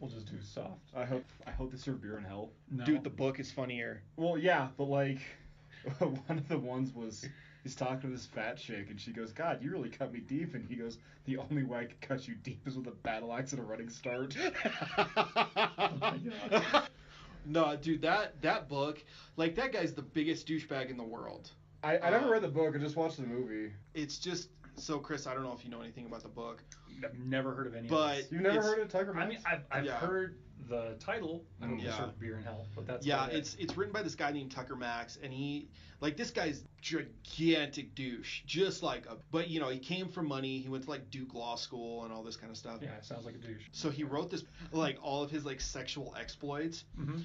We'll just do soft. I hope they serve beer in hell. No. Dude, the book is funnier. Well, yeah, but like, one of the ones was he's talking to this fat chick, and she goes, "God, you really cut me deep." And he goes, "The only way I could cut you deep is with a battle axe and a running start." Oh my God. No, dude, that book, like, that guy's the biggest douchebag in the world. I never read the book. I just watched the movie. It's just so, Chris, I don't know if you know anything about the book. I've never heard of any But of this. You've never heard of Tucker I Max? mean, I've Yeah. heard the title. I don't Yeah. serve beer in hell, but that's Yeah, about it. it's written by this guy named Tucker Max, and this guy's gigantic douche, just like but he came from money. He went to like Duke Law School and all this kind of stuff. Yeah, it sounds like a douche. So he wrote this, like, all of his like sexual exploits. Mm-hmm.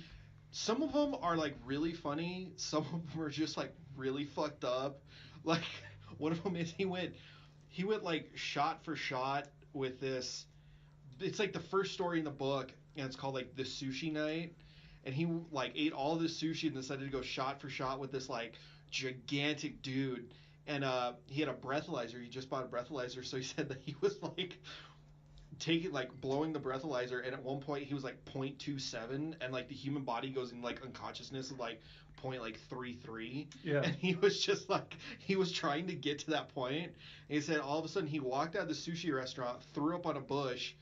Some of them are like really funny. Some of them are just like really fucked up. Like, one of them is he went like shot for shot with this. It's like the first story in the book, and it's called like the sushi night. And he like ate all this sushi and decided to go shot for shot with this like gigantic dude. And he had a breathalyzer. He just bought a breathalyzer, so he said that he was like blowing the breathalyzer, and at one point he was like 0.27, and like the human body goes in like unconsciousness of like 0.33. Yeah. And he was just like, he was trying to get to that point, and he said all of a sudden he walked out of the sushi restaurant, threw up on a bush.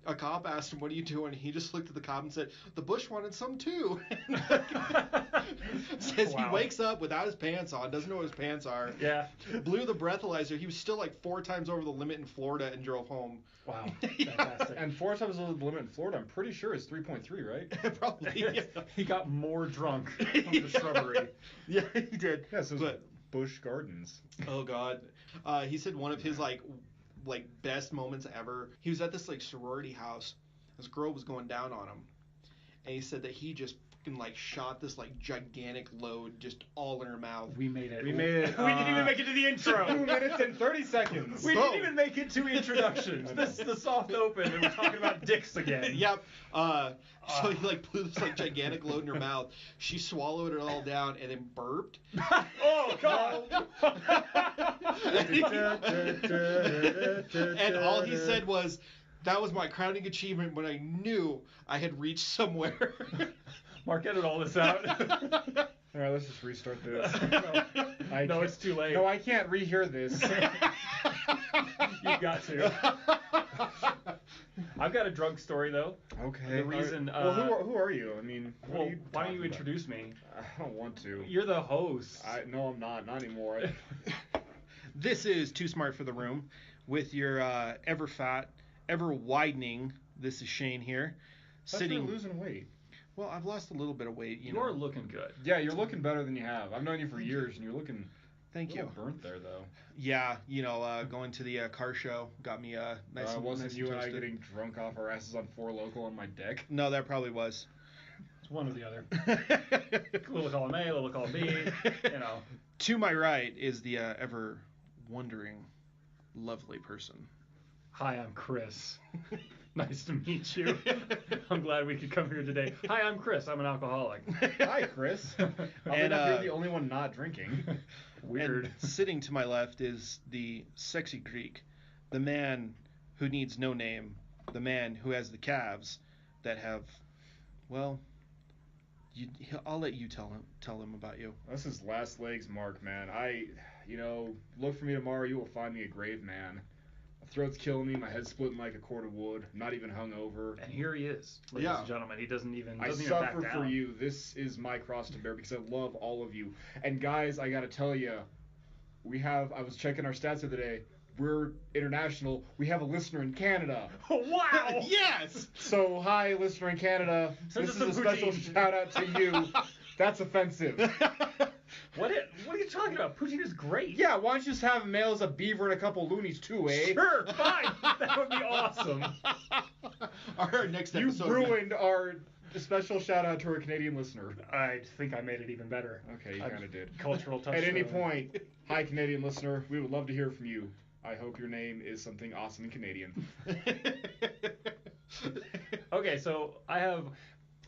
A cop asked him, "What are you doing?" He just looked at the cop and said, "The bush wanted some too." Says Wow. he wakes up without his pants on, doesn't know what his pants are. Yeah. Blew the breathalyzer. He was still like 4 times over the limit in Florida and drove home. Wow. Fantastic. And 4 times the limit in Florida, I'm pretty sure it's 3.3, right? Probably. Yeah. He got more drunk from the shrubbery. Yeah, he did. Yeah, so But- Busch Gardens. Oh God. He said one of his like best moments ever. He was at this like sorority house. This girl was going down on him, and he said that he just fucking like shot this like gigantic load just all in her mouth. We made it. We made it. We didn't even make it to the intro. 2 minutes and 30 seconds. We didn't even make it to introductions. This is the soft open, and we're talking about dicks again. Yep. So he like blew this like gigantic load in her mouth. She swallowed it all down and then burped. Oh God. And all he said was, "That was my crowning achievement when I knew I had reached somewhere." Mark, edit all this out. All right, let's just restart this. No, it's too late. No, I can't rehear this. You've got to. I've got a drug story though. Okay. The reason. Well, who are you? I mean, what Well, are you why don't you talking about? introduce me? I don't want to. You're the host. No, I'm not. Not anymore. This is Too Smart for the Room with your ever fat, ever widening. This is Shane here, That's you're losing weight. Well, I've lost a little bit of weight. You You're know. looking good. Yeah, you're looking better than you have. I've known you for years, and you're looking. Thank a little you. burnt there, though. Yeah, going to the car show got me nice and Wasn't nice you and I toasted. getting drunk off our asses on Four Loko on my deck? No, that probably was. It's one or the other. A little column A, a little column B. You know. To my right is the ever wondering, lovely person. Hi, I'm Chris. Nice to meet you. I'm glad we could come here today. Hi, I'm Chris. I'm an alcoholic. Hi, Chris. Probably And, not you're the only one not drinking. Weird. And sitting to my left is the sexy Greek, the man who needs no name, the man who has the calves that have, well, I'll let you tell him about you. This is last legs, Mark, man. Look for me tomorrow. You will find me a grave man. My throat's killing me. My head's splitting like a cord of wood. I'm not even hungover. And here he is, ladies Yeah. and gentlemen. He doesn't even I back suffer down. for you. This is my cross to bear because I love all of you. And guys, I gotta tell you, I was checking our stats the other day. We're international. We have a listener in Canada. Wow! Yes! So, hi, listener in Canada. Send This us is a some special poutine. shout out to you. That's offensive. What are you talking about? Poutine is great. Yeah, why don't you just have him mail us a beaver and a couple loonies too, eh? Sure, fine. That would be awesome. Our next You episode. ruined our special shout out to our Canadian listener. I think I made it even better. Okay, you kind of did. Cultural touch. At any point, hi Canadian listener, we would love to hear from you. I hope your name is something awesome and Canadian. Okay, so I have.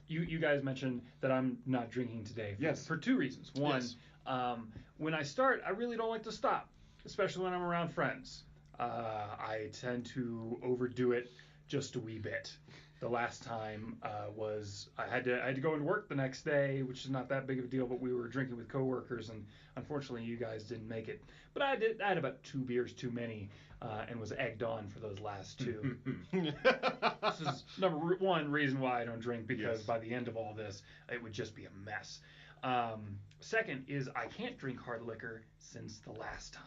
You guys mentioned that I'm not drinking today. Yes. For 2 reasons. One, Yes. When I start, I really don't like to stop, especially when I'm around friends. I tend to overdo it just a wee bit. The last time was I had to go into work the next day, which is not that big of a deal, but we were drinking with coworkers, and unfortunately you guys didn't make it. But I had about 2 beers too many, and was egged on for those last 2. This is number one reason why I don't drink, because Yes. by the end of all this, it would just be a mess. Second is I can't drink hard liquor since the last time.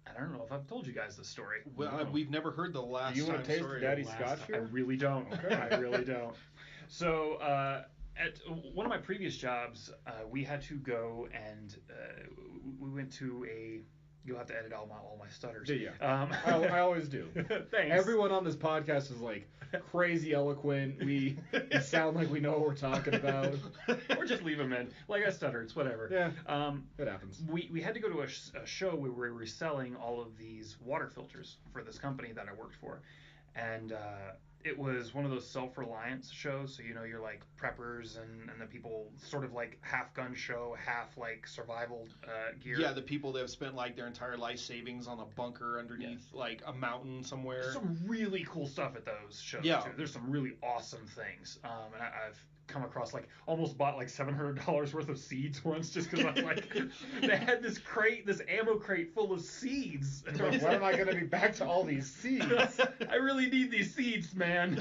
I don't know if I've told you guys this story. Well, No. we've never heard the last Do you want time to taste story. Daddy Last Scotch time. here? I really don't. Okay. I really don't. So at one of my previous jobs, we had to go and we went to a. You'll have to edit all my stutters. Yeah. Um, I always do. Thanks. Everyone on this podcast is like crazy eloquent. We sound like we know what we're talking about. Or just leave them in. Like I stutter. It's whatever. Yeah. It happens. We had to go to a show where we were selling all of these water filters for this company that I worked for, and it was one of those self-reliance shows. So you're like preppers and the people sort of like half gun show, half like survival gear. Yeah, the people that have spent like their entire life savings on a bunker underneath like a mountain somewhere. There's some really cool stuff at those shows Yeah. too. There's some really awesome things. And I've come across like almost bought like $700 worth of seeds once just because I was like, they had this ammo crate full of seeds. And When am I going to be back to all these seeds? I really need these seeds, man.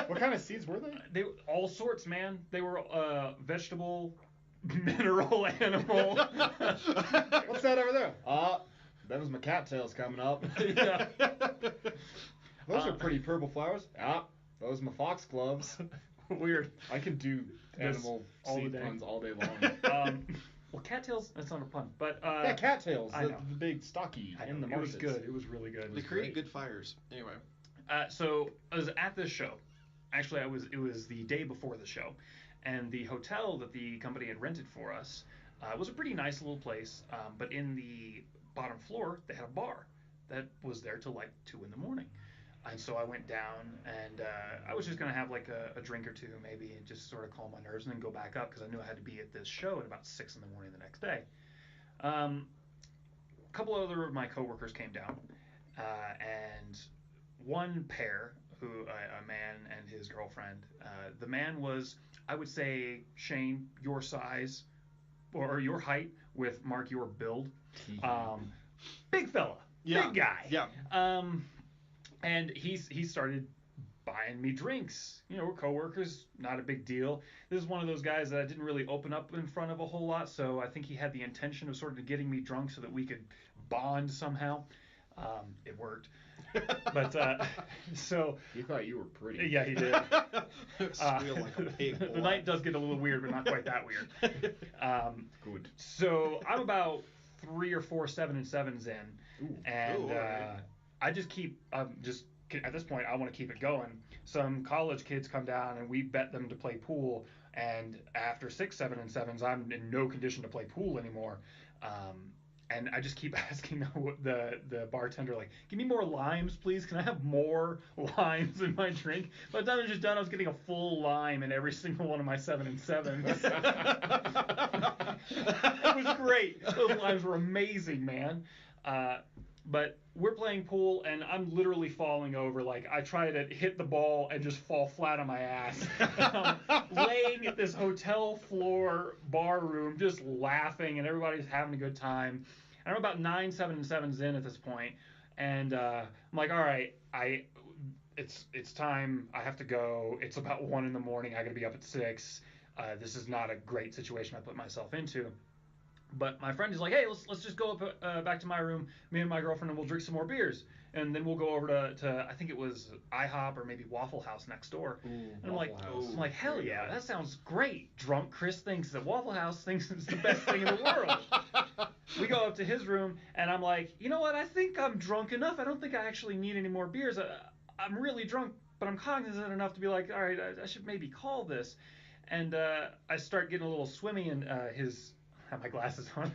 What kind of seeds were they? They were all sorts, man. They were vegetable, mineral, animal. What's that over there? That was my cattails coming up. Yeah. Those are pretty purple flowers. Those are my foxgloves. Weird. I can do This animal all seed day. puns all day long. Well, cattails, that's not a pun, but Yeah, cattails. I The, know. the big stocky I in know, the it was marshes. good. It was really good. They create great. good fires. Anyway. So I was at this show. Actually, it was the day before the show, and the hotel that the company had rented for us was a pretty nice little place. But in the bottom floor, they had a bar that was there till like 2 a.m. And so I went down, and I was just gonna have like a drink or two, maybe, and just sort of calm my nerves, and then go back up because I knew I had to be at this show at about 6 a.m. the next day. A couple other of my coworkers came down, and one pair, a man and his girlfriend. The man was, I would say, Shane, your size, or your height, with Mark, your build. Big fella, Yeah. big guy. Yeah. And he started buying me drinks. We're coworkers, not a big deal. This is one of those guys that didn't really open up in front of a whole lot, so I think he had the intention of sort of getting me drunk so that we could bond somehow. It worked. But so You thought you were pretty. yeah, he did. Squeal like a pig. The boy. night does get a little weird, but not quite that weird. Good. So I'm about 3 or 4 7-7s in, Ooh. and Ooh, all right. I just keep at this point I want to keep it going. Some college kids come down and we bet them to play pool, and after 6 7-7s, I'm in no condition to play pool anymore. And I just keep asking the bartender, like, give me more limes, please. Can I have more limes in my drink? By the time it was just done, I was getting a full lime in every single one of my 7-7s. It was great. Those limes were amazing, man. But we're playing pool, and I'm literally falling over. Like, I try to hit the ball and just fall flat on my ass. Laying at this hotel floor bar room, just laughing, and everybody's having a good time. And I'm about 9 7-7s in at this point, and I'm like, all right, it's time. I have to go. It's about 1 a.m. I got to be up at 6. This is not a great situation I put myself into. But my friend is like, hey, let's just go up back to my room, me and my girlfriend, and we'll drink some more beers. And then we'll go over to I think it was IHOP or maybe Waffle House next door. Ooh, And I'm like, Waffle House. hell yeah, that sounds great. Drunk Chris thinks that Waffle House thinks it's the best thing in the world. We go up to his room, and I'm like, you know what? I think I'm drunk enough. I don't think I actually need any more beers. I'm really drunk, but I'm cognizant enough to be like, all right, I should maybe call this. And I start getting a little swimmy in his... I have my glasses on.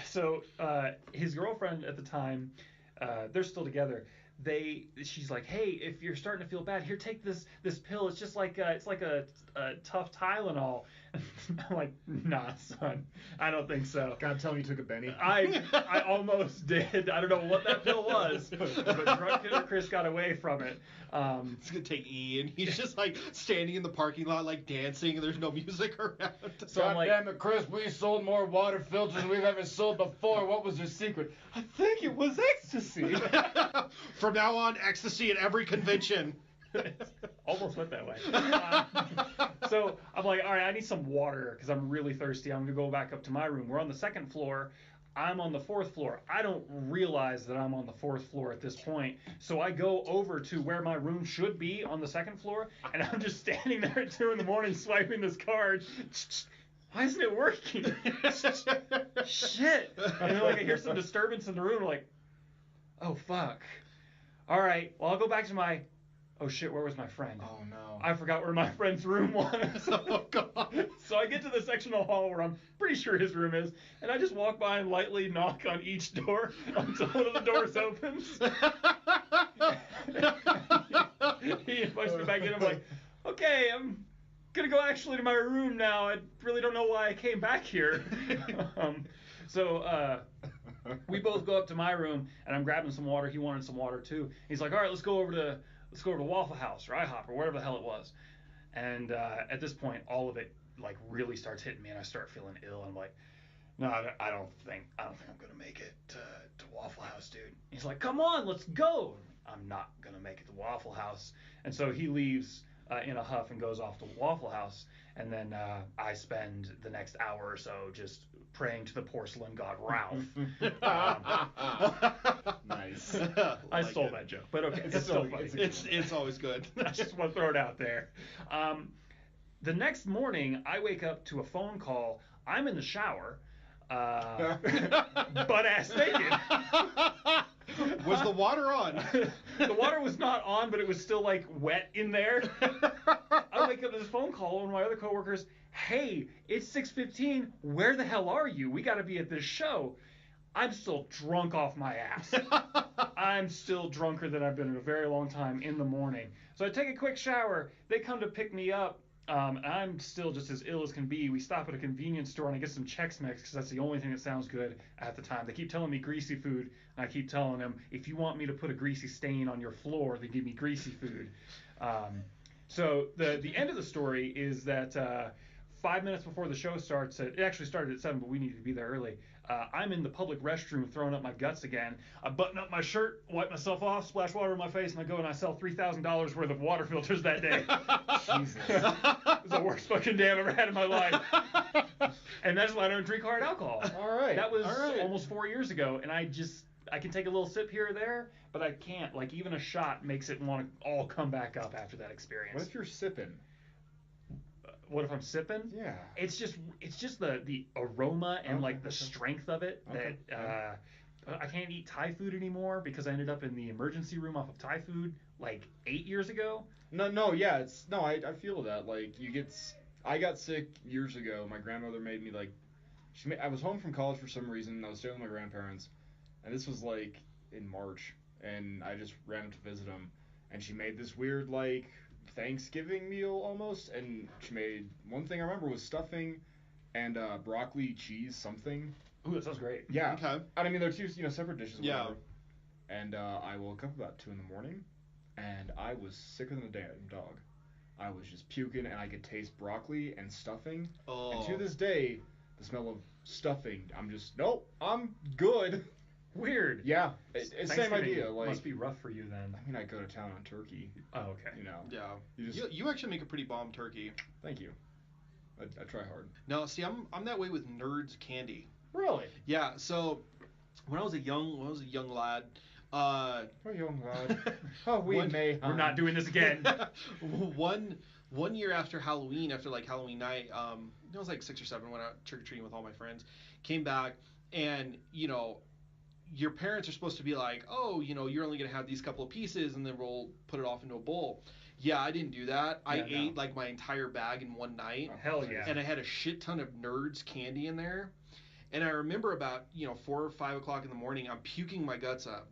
So his girlfriend at the time, they're still together. she's like, hey, if you're starting to feel bad, here, take this pill. It's just like it's like a tough Tylenol. I'm like, nah, son, I don't think so. God, tell me you took a Benny. I almost did. I don't know what that pill was, but drunk killer Chris got away from it. It's gonna take Ian. He's just like standing in the parking lot, like dancing, and there's no music around. So I'm like, damn it, Chris, we sold more water filters than we've ever sold before. What was your secret? I think it was ecstasy. From now on, ecstasy at every convention. Almost went that way. So I'm like, all right, I need some water because I'm really thirsty. I'm gonna go back up to my room. We're on the second floor. I'm on the fourth floor. I don't realize that I'm on the fourth floor at this point. So I go over to where my room should be on the second floor, and I'm just standing there at 2 a.m. swiping this card. Why isn't it working? Shit. And then like I hear some disturbance in the room. I'm like, oh fuck. All right. Well, I'll go back to my. Oh shit, where was my friend? Oh no. I forgot where my friend's room was. Oh god. So I get to the section of the hall where I'm pretty sure his room is, and I just walk by and lightly knock on each door until one of the doors opens. He invites me back in. I'm like, okay, I'm gonna go actually to my room now. I really don't know why I came back here. So we both go up to my room, and I'm grabbing some water. He wanted some water too. He's like, all right, let's go over to Waffle House or IHOP or whatever the hell it was. And at this point, all of it like really starts hitting me, and I start feeling ill. And I'm like, no, I don't think I'm gonna make it to Waffle House, dude. He's like, come on, let's go. I'm not gonna make it to Waffle House. And so he leaves in a huff and goes off to Waffle House. And then I spend the next hour or so just praying to the porcelain god Ralph. Nice. I stole that joke, but okay, it's still funny. It's always good. I just want to throw it out there. The next morning, I wake up to a phone call. I'm in the shower, butt ass naked. Was the water on? The water was not on, but it was still like wet in there. I wake up to this phone call, one of my other coworkers. Hey, it's 6:15. Where the hell are you? We got to be at this show. I'm still drunk off my ass. I'm still drunker than I've been in a very long time in the morning. So I take a quick shower. They come to pick me up. And I'm still just as ill as can be. We stop at a convenience store and I get some Chex Mix because that's the only thing that sounds good at the time. They keep telling me greasy food, and I keep telling them, if you want me to put a greasy stain on your floor, then give me greasy food. So the end of the story is that 5 minutes before the show starts, it actually started at 7, but we needed to be there early. I'm in the public restroom throwing up my guts again. I button up my shirt, wipe myself off, splash water in my face, and I go and I sell $3,000 worth of water filters that day. Jesus. It was the worst fucking day I've ever had in my life. And that's why I don't drink hard alcohol. All right. That was almost 4 years ago, and I can take a little sip here or there, but I can't. Like, even a shot makes it want to all come back up after that experience. What if you're sipping? What if I'm sipping? Yeah. It's just the aroma and like the strength of it that I can't eat Thai food anymore because I ended up in the emergency room off of Thai food like 8 years ago. I feel that. Like I got sick years ago. My grandmother made me like I was home from college for some reason. I was staying with my grandparents, and this was like in March, and I just ran up to visit them, and she made this weird like Thanksgiving meal almost, and she made one thing I remember was stuffing and broccoli cheese something. Ooh, that sounds great. Yeah. Okay. And I mean they're two separate dishes. Yeah. Whatever. And I woke up about 2 a.m, and I was sicker than a damn dog. I was just puking, and I could taste broccoli and stuffing. Oh. And to this day, the smell of stuffing, I'm good. Weird. Yeah, it's same idea. Like, must be rough for you then. I mean, I go to town on turkey. Oh, okay. You know. Yeah. You actually make a pretty bomb turkey. Thank you. I try hard. No, see, I'm that way with Nerds candy. Really? Yeah. So when I was a young lad. Oh, young lad. Oh, We're not doing this again. One year after Halloween, after like Halloween night, I was like 6 or 7, went out trick or treating with all my friends, came back, and your parents are supposed to be like, oh, you're only going to have these couple of pieces and then we'll put it off into a bowl. Yeah, I didn't do that. I ate like my entire bag in one night. Oh, hell yeah. And I had a shit ton of Nerds candy in there. And I remember about, 4 or 5 o'clock in the morning, I'm puking my guts up.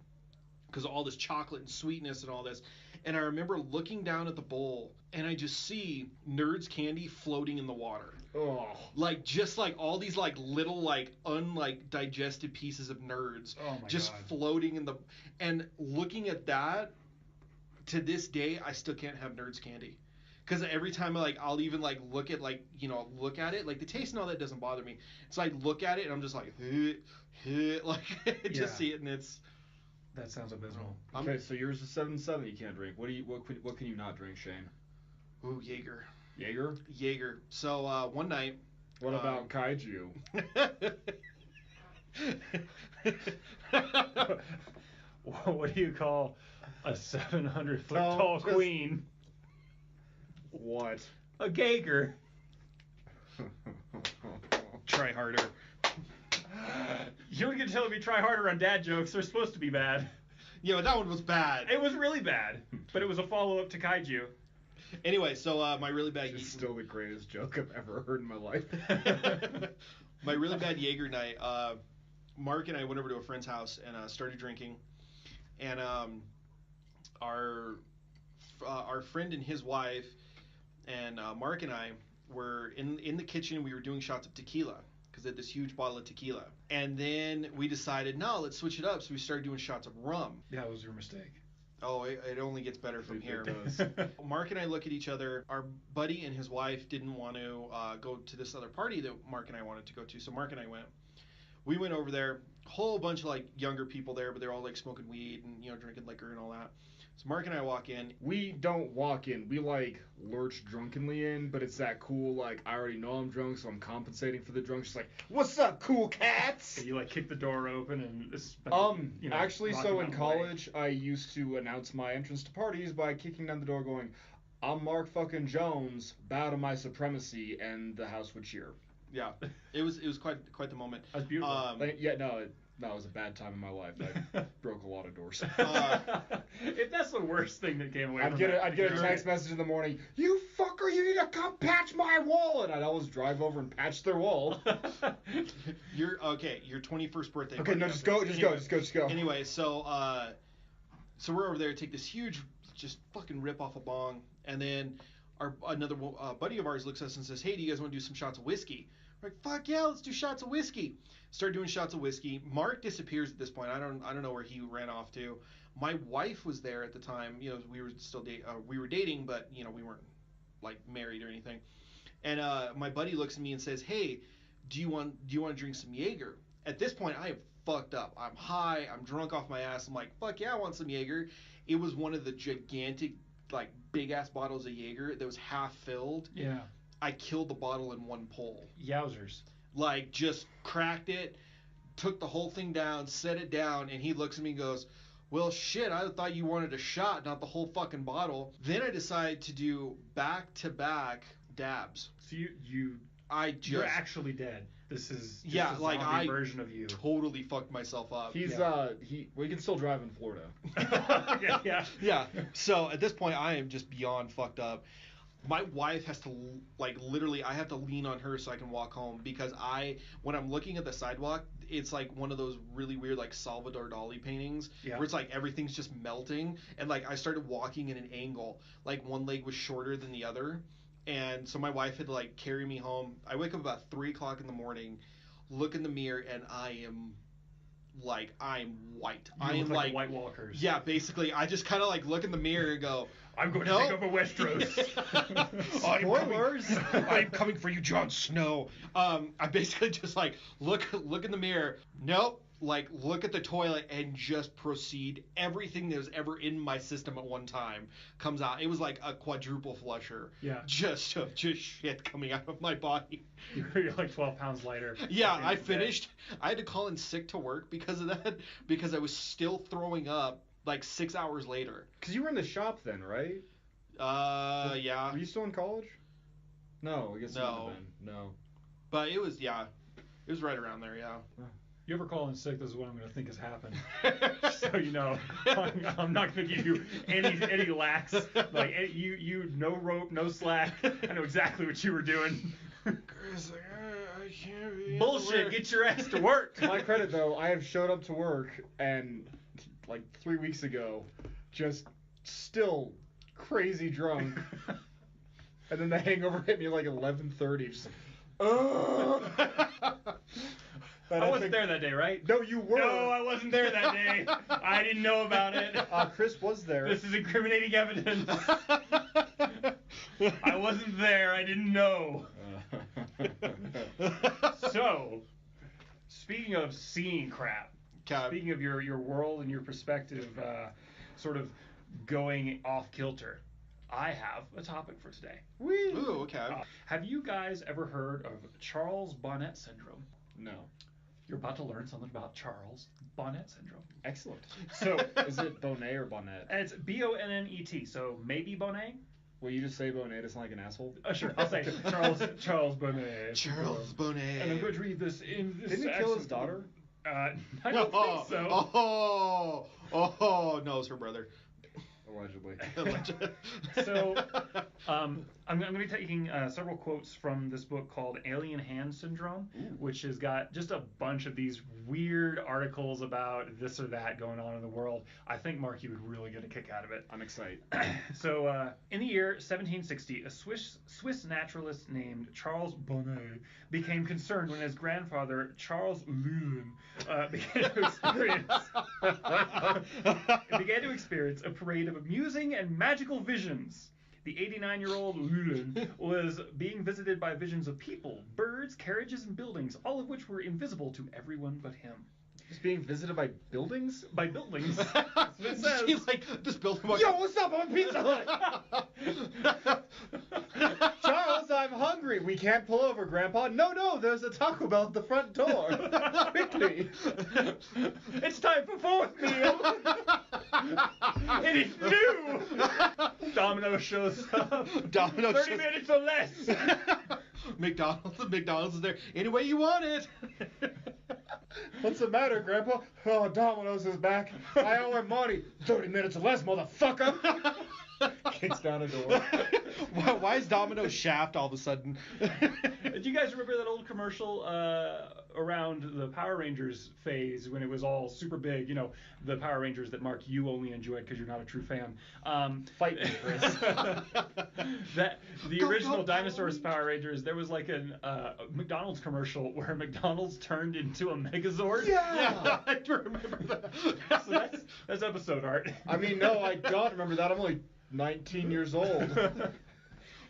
because of all this chocolate and sweetness and all this. And I remember looking down at the bowl, and I just see Nerds candy floating in the water. Oh. Like, just like all these like little like digested pieces of Nerds just floating in the, and looking at that, to this day I still can't have Nerds candy. Because every time I'll even like look at like, look at it, like the taste and all that doesn't bother me. It's like look at it and I'm just like like just see it, and it's. That sounds abysmal. Okay, so yours is 7-7 you can't drink. What can you not drink, Shane? Ooh, Jaeger. Jaeger? Jaeger. So one night. What about kaiju? What do you call a 700-foot tall queen? What? A Jaeger. Try harder. You don't get to tell me try harder on dad jokes. They're supposed to be bad. Yeah, but that one was bad. It was really bad, but it was a follow-up to kaiju. Anyway, so my really bad. It's still the greatest joke I've ever heard in my life. My really bad Jaeger night. Mark and I went over to a friend's house and started drinking, and our friend and his wife and Mark and I were in the kitchen. We were doing shots of tequila because they had this huge bottle of tequila, and then we decided, no, let's switch it up. So we started doing shots of rum. Yeah, it was your mistake. Oh, it only gets better from here. It does. Mark and I look at each other. Our buddy and his wife didn't want to go to this other party that Mark and I wanted to go to, so Mark and I went. We went over there. Whole bunch of like younger people there, but they're all like smoking weed and drinking liquor and all that. So Mark and I walk in. We don't walk in. We like lurch drunkenly in, but it's that cool like I already know I'm drunk, so I'm compensating for the drunk. She's like, "What's up, cool cats?" And you like kick the door open and actually, so in college I used to announce my entrance to parties by kicking down the door, going, "I'm Mark fucking Jones. Bow to my supremacy," and the house would cheer. Yeah, it was quite the moment. That's beautiful. That was a bad time in my life. I broke a lot of doors. If that's the worst thing that came away I'd from get that, a text message in the morning, "You fucker, you need to come patch my wall," and I'd always drive over and patch their wall. Your 21st birthday. Okay, no, just go. Anyway, so we're over there, take this huge, just fucking rip off a bong, and then another buddy of ours looks at us and says, "Hey, do you guys want to do some shots of whiskey?" We're like, "Fuck yeah, let's do shots of whiskey." Start doing shots of whiskey. Mark disappears at this point. I don't know where he ran off to. My wife was there at the time. We were still dating, but we weren't like married or anything. And my buddy looks at me and says, "Hey, do you want to drink some Jaeger?" At this point, I have fucked up. I'm high. I'm drunk off my ass. I'm like, "Fuck yeah, I want some Jaeger." It was one of the gigantic, like big ass bottles of Jaeger that was half filled. Yeah. I killed the bottle in one pull. Yowzers. Like, just cracked it, took the whole thing down, set it down, and he looks at me and goes, "Well, shit, I thought you wanted a shot, not the whole fucking bottle." Then I decide to do back-to-back dabs. So you're actually dead. This is just a zombie version of you. Totally fucked myself up. He's we can still drive in Florida. Yeah. So at this point, I am just beyond fucked up. My wife has to literally, I have to lean on her so I can walk home, because when I'm looking at the sidewalk, it's like one of those really weird like Salvador Dali paintings where it's like everything's just melting, and like I started walking in an angle, like one leg was shorter than the other, and so my wife had to like carry me home. I wake up about 3:00 in the morning, look in the mirror, and I'm white. I am like White Walkers. Yeah, basically, I just kind of like look in the mirror and go, "I'm going to take over Westeros." Spoilers! I'm coming for you, Jon Snow. I basically just like look in the mirror. Nope. Like look at the toilet and just proceed. Everything that was ever in my system at one time comes out. It was like a quadruple flusher. Yeah. Just shit coming out of my body. You're like 12 pounds lighter. Yeah, I finished. I had to call in sick to work because of that, because I was still throwing up like 6 hours later. Because you were in the shop then, right? Yeah. Were you still in college? No, I guess no. No. But it was right around there, yeah. You ever call in sick, this is what I'm going to think has happened. So you know, I'm not going to give you any lax. Like you no rope, no slack. I know exactly what you were doing. Chris, I can't be Bullshit. Get your ass to work. To my credit though, I have showed up to work and like 3 weeks ago, just still crazy drunk. And then the hangover hit me like 11:30. Just like, oh. I wasn't there that day, right? No, you were. No, I wasn't there that day. I didn't know about it. Chris was there. This is incriminating evidence. I wasn't there. I didn't know. So, speaking of seeing crap, speaking of your world and your perspective, sort of going off kilter, I have a topic for today. Whee! Ooh, okay. Have you guys ever heard of Charles Bonnet syndrome? No. You're about to learn something about Charles Bonnet syndrome. Excellent. So, is it Bonnet or Bonnet? It's Bonnet. So maybe Bonnet. Will you just say Bonnet to sound like an asshole? Sure. I'll say Charles Bonnet. Charles Bonnet. And I'm going to read this in this. Didn't he kill his daughter? I don't think so. No, it's her brother. Allegedly. So, I'm going to be taking several quotes from this book called Alien Hand Syndrome, which has got just a bunch of these weird articles about this or that going on in the world. I think, Mark, you would really get a kick out of it. I'm excited. So, in the year 1760, a Swiss naturalist named Charles Bonnet became concerned when his grandfather, Charles Lulin, began to experience a parade of amusing and magical visions. The 89-year-old Lulin was being visited by visions of people, birds, carriages, and buildings, all of which were invisible to everyone but him. He's being visited by buildings? By buildings. That's what it says. She's like, this building. Yo, what's up? I'm Pizza Hut. Charles, I'm hungry. We can't pull over, Grandpa. No, there's a Taco Bell at the front door. Quickly. It's time for fourth meal. It is new. Domino shows up. 30 minutes or less. McDonald's is there. Any way you want it. What's the matter, Grandpa? Oh, Domino's is back. I owe him money. 30 minutes or less, motherfucker. Kicks down a door. Why is Domino's Shaft all of a sudden? Do you guys remember that old commercial around the Power Rangers phase when it was all super big? You know, the Power Rangers that, Mark, you only enjoyed because you're not a true fan. Fight me, Chris. The original Dinosaurs Power Rangers, there was like a McDonald's commercial where McDonald's turned into a Megazord. Yeah, I remember that. So that's episode art. I mean, no, I don't remember that. I'm only 19 years old.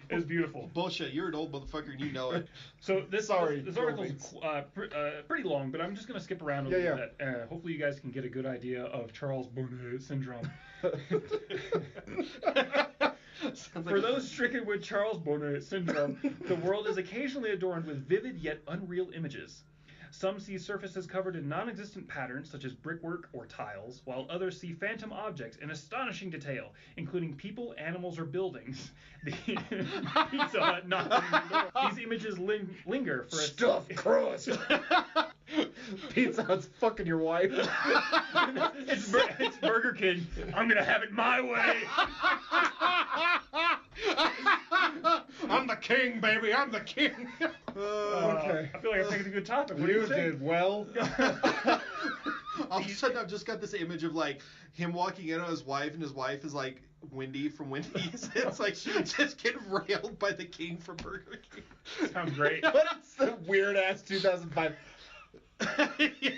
It was beautiful. Bullshit, you're an old motherfucker and you know it. So this article's pretty long, but I'm just going to skip around a little bit. Hopefully you guys can get a good idea of Charles Bonnet syndrome. For those stricken with Charles Bonnet syndrome, the world is occasionally adorned with vivid yet unreal images. Some see surfaces covered in non-existent patterns, such as brickwork or tiles, while others see phantom objects in astonishing detail, including people, animals, or buildings. Pizza Hut knocking on the door. These images linger for a Stuffed crust. Pizza Hut's fucking your wife. It's Burger King. I'm gonna have it my way. I'm the king, baby. I'm the king. Okay. I feel like I'm taking a good topic. What do You you think? did well. All of a sudden, I've just got this image of like him walking in on his wife, and his wife is like Wendy from Wendy's. It's like just getting railed by the king from Burger King. Sounds great. But it's the weird ass 2005. Yeah.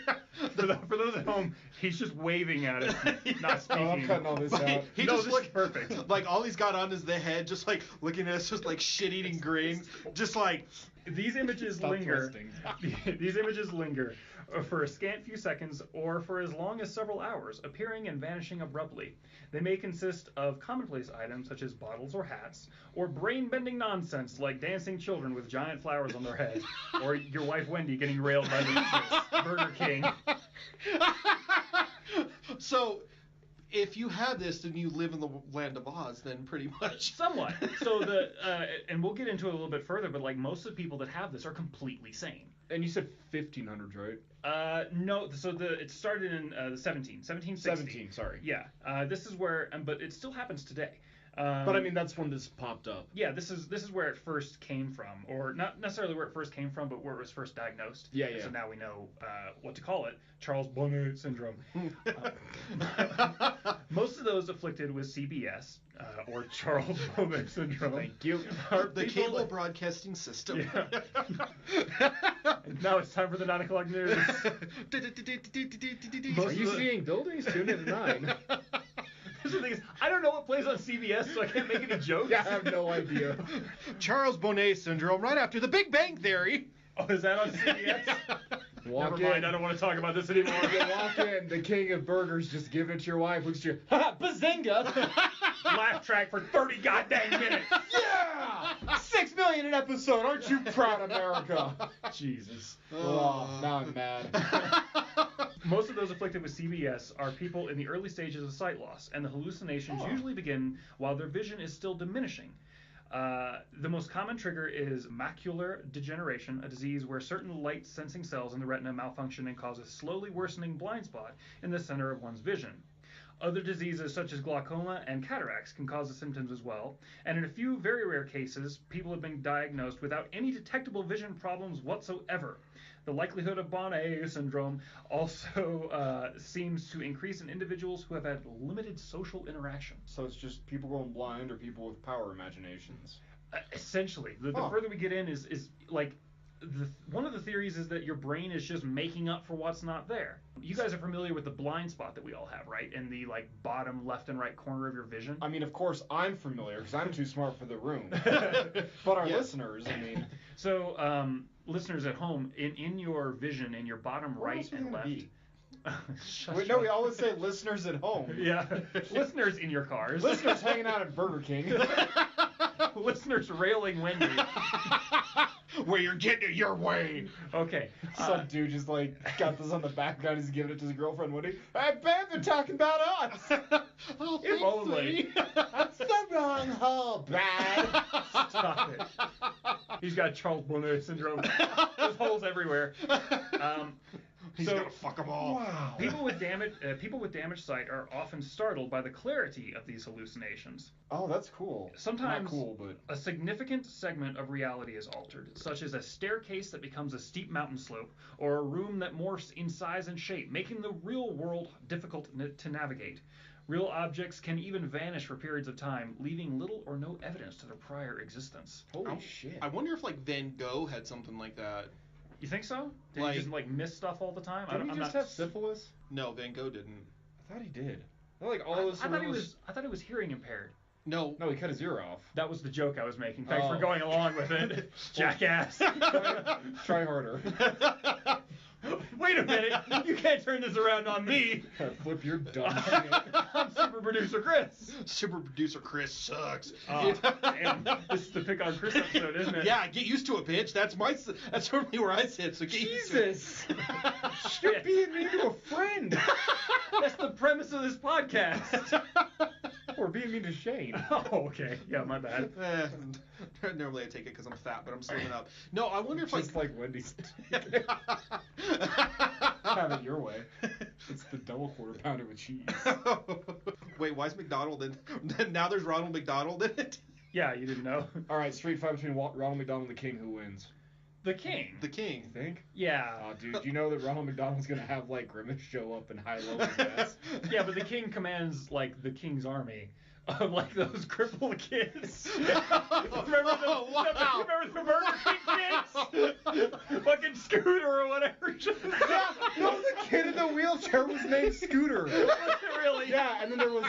For those at home, he's just waving at us, not speaking. Oh, I'm cutting all this Like, out. he No, just this is perfect. Like all he's got on is the head, just like looking at us, just like shit-eating grin, just like. These images Stop linger. twisting. These images linger for a scant few seconds or for as long as several hours, appearing and vanishing abruptly. They may consist of commonplace items such as bottles or hats, or brain-bending nonsense like dancing children with giant flowers on their head, or your wife Wendy getting railed by the Burger King. So, if you had this, then you live in the land of Oz, then pretty much. Somewhat. So and we'll get into it a little bit further, but like most of the people that have this are completely sane. And you said 1500s, right? No. So it started in the 1760. 17, sorry. Yeah. This is where, but it still happens today. But I mean, that's when this popped up. Yeah, this is where it first came from, or not necessarily where it first came from, but where it was first diagnosed. Yeah. So now we know what to call it: Charles Bonnet syndrome. Most of those afflicted with CBS or Charles Bonnet syndrome. Thank you. Are The people cable like- broadcasting system. Yeah. And now it's time for the 9 o'clock news. Are you seeing buildings? Tune in at 9. The thing is, I don't know what plays on CBS, so I can't make any jokes. Yeah, I have no idea. Charles Bonnet syndrome, right after The Big Bang Theory. Oh, is that on CBS? Walk Never mind, in. I don't want to talk about this anymore. You walk in, the king of burgers, just give it to your wife, looks at you, ha, bazinga! Laugh track for 30 goddamn minutes. Yeah! 6 million an episode, aren't you proud, America? Jesus. Oh, now I'm mad. Most of those afflicted with CBS are people in the early stages of sight loss, and the hallucinations usually begin while their vision is still diminishing. The most common trigger is macular degeneration, a disease where certain light-sensing cells in the retina malfunction and cause a slowly worsening blind spot in the center of one's vision. Other diseases such as glaucoma and cataracts can cause the symptoms as well, and in a few very rare cases, people have been diagnosed without any detectable vision problems whatsoever. The likelihood of Bonnet syndrome also seems to increase in individuals who have had limited social interaction. So it's just people going blind or people with power imaginations. Essentially, the Huh. further we get in is like one of the theories is that your brain is just making up for what's not there. You guys are familiar with the blind spot that we all have, right? In the like bottom left and right corner of your vision. I mean, of course, I'm familiar because I'm too smart for the room. But our Yeah. listeners, I mean, So, listeners at home, in your vision, in your bottom What right else are we and gonna left. be? Shut wait, no, up. we always say listeners at home. Yeah, listeners in your cars. Listeners hanging out at Burger King. Listeners railing Wendy. Where you're getting it your way. Okay. Some dude just like got this on the background. He's giving it to his girlfriend. Woody, hey, babe, they're talking about us. Oh, If only. That's the wrong hole, Brad. Stop it. He's got Charles Bonnet syndrome. There's holes everywhere. He's So- gonna fuck them all. Wow. People with damaged sight are often startled by the clarity of these hallucinations. Oh, that's cool. Sometimes Not cool, but a significant segment of reality is altered, such as a staircase that becomes a steep mountain slope, or a room that morphs in size and shape, making the real world difficult to navigate. Real objects can even vanish for periods of time, leaving little or no evidence to their prior existence. holy shit. I wonder if like Van Gogh had something like that. You think so? Did Like- he just like miss stuff all the time? Didn't he I'm just not... have syphilis? No, Van Gogh didn't. I thought he did. I like all I those. thought he was hearing impaired. No. No, he cut his ear off. That was the joke I was making. Thanks for Oh. going along with it, jackass. Try harder. Wait a minute! You can't turn this around on me. Flip your dumb shit. I'm super producer Chris. Super producer Chris sucks. Oh, damn. This is the pick on Chris episode, isn't it? Yeah, get used to it, bitch. That's normally where I sit. So get used to it. Jesus! You're being mean to a friend. That's the premise of this podcast. Or being mean to Shane. Oh, okay. Yeah, my bad. Normally I take it because I'm fat, but I'm slimming up. No, I wonder if Just like Wendy's. Have it your way. It's the double quarter pounder with cheese. Wait, why is McDonald in? Now there's Ronald McDonald in it. Yeah, you didn't know. All right, street fight between Ronald McDonald and the King. Who wins? The king. The king. You think? Yeah. Oh, dude, you know that Ronald McDonald's gonna have like Grimace show up in high-low mess. Yeah, but the king commands like the king's army of like those crippled kids. Remember the, Oh, wow. remember the Burger King kids? Fucking Scooter or whatever. Yeah, no, the kid in the wheelchair was named Scooter. Really? Yeah, and then there was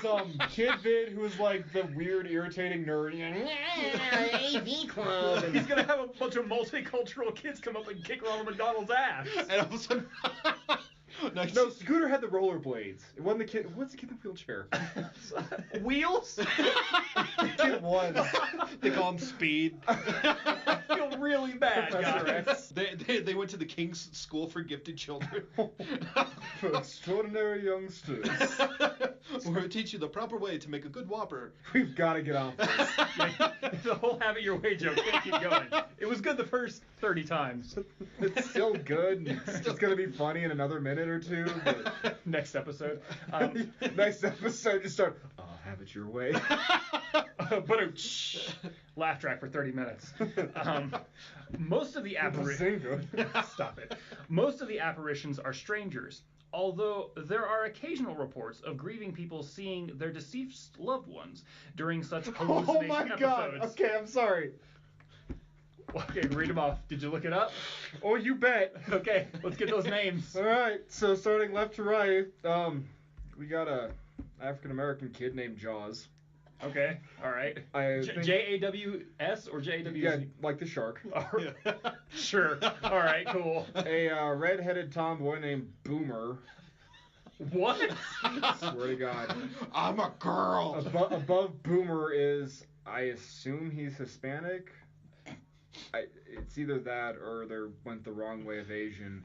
Kid Vid, who was like the weird, irritating nerd. AV Club. He's gonna have a bunch of multicultural kids come up and kick Ronald McDonald's ass. And all of a sudden, No, Scooter had the rollerblades. It wasn't the kid. What's the kid in the wheelchair? Wheels? Kid was. they call him Speed. I feel really bad, Professor guys. X. They went to the King's School for Gifted Children. For extraordinary youngsters. We're going to teach you the proper way to make a good Whopper. We've got to get off this. The whole have it your way joke can't keep going. It was good the first 30 times. It's still good. It's going to be funny in another minute or two. But Next episode. next episode, just start, have it your way. But laugh track for 30 minutes. Most of the apparitions. Stop it. Most of the apparitions are strangers, although there are occasional reports of grieving people seeing their deceased loved ones during such hallucination Oh my god. episodes. Okay, I'm sorry. Okay, read them off. Did you look it up? Oh, you bet. Okay, let's get those names. All right. So starting left to right, we got a African American kid named Jaws. Okay, all right. Jaws or JAWS? Yeah, like the shark. Sure. All right, cool. A red-headed tomboy named Boomer. What? Swear to God. I'm a girl. Above Boomer is, I assume he's Hispanic. It's either that or they went the wrong way of Asian.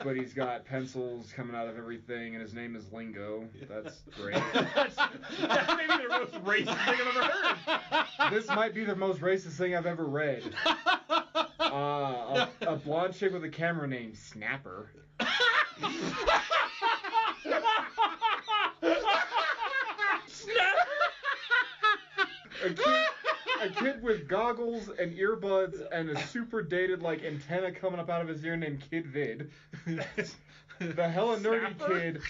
But he's got pencils coming out of everything, and his name is Lingo. That's great. That may be the most racist thing I've ever heard. This might be the most racist thing I've ever read. A blonde chick with a camera named Snapper. A kid with goggles and earbuds and a super dated like antenna coming up out of his ear named Kid Vid. The hella nerdy Snapper? kid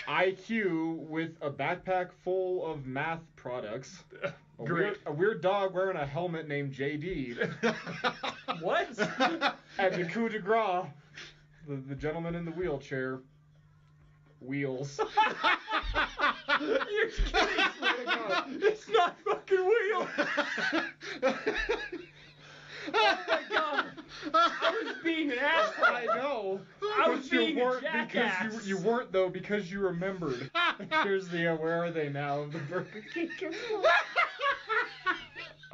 IQ with a backpack full of math products. Great. A weird dog wearing a helmet named JD. What? And the coup de grace, the gentleman in the wheelchair, Wheels. You're kidding. It's not fucking Wheel. Oh my god. I was being an asshole. I know. I was But being a weren't jackass. because you weren't though because you remembered. Here's the where are they now of the Burger King.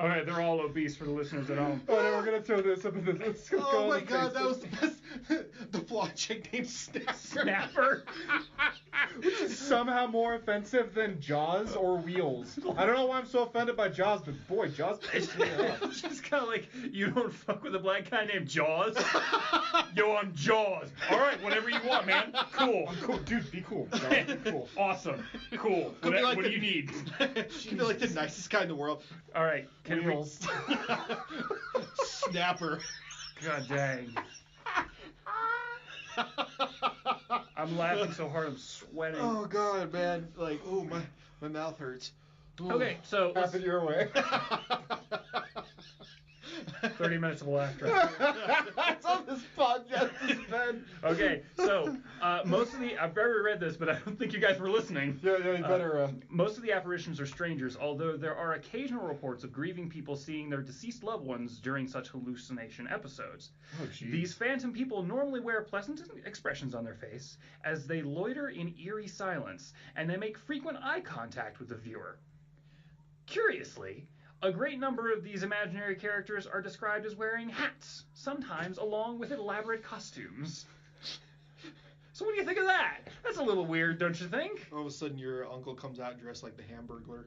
Okay, they're all obese for the listeners at home. Oh no, we're gonna throw this up in this. Let's go Oh on my the god, that Facebook. was the best. The blonde chick named Snapper. Snapper. Which is somehow more offensive than Jaws or Wheels. I don't know why I'm so offended by Jaws, but boy, Jaws pissed me off. It's just kind of like, you don't fuck with a black guy named Jaws? Yo, I'm Jaws. All right, whatever you want, man. Cool. I'm cool, dude. Be cool. Jaws, be cool. Awesome. Cool. Could be like What do you need? She'd be like the nicest guy in the world. All right. Can we... Wheels. Snapper. God dang. I'm laughing so hard I'm sweating. Oh god, man. Like, oh my mouth hurts. Ooh. Okay, so let's- Happen your way. 30 minutes of laughter. That's on this podcast, Ben. Okay, so most of the I've already read this, but I don't think you guys were listening. Yeah, you better. Most of the apparitions are strangers, although there are occasional reports of grieving people seeing their deceased loved ones during such hallucination episodes. Oh, jeez. These phantom people normally wear pleasant expressions on their face as they loiter in eerie silence, and they make frequent eye contact with the viewer. Curiously, a great number of these imaginary characters are described as wearing hats, sometimes along with elaborate costumes. So what do you think of that? That's a little weird, don't you think? All of a sudden, your uncle comes out dressed like the Hamburglar.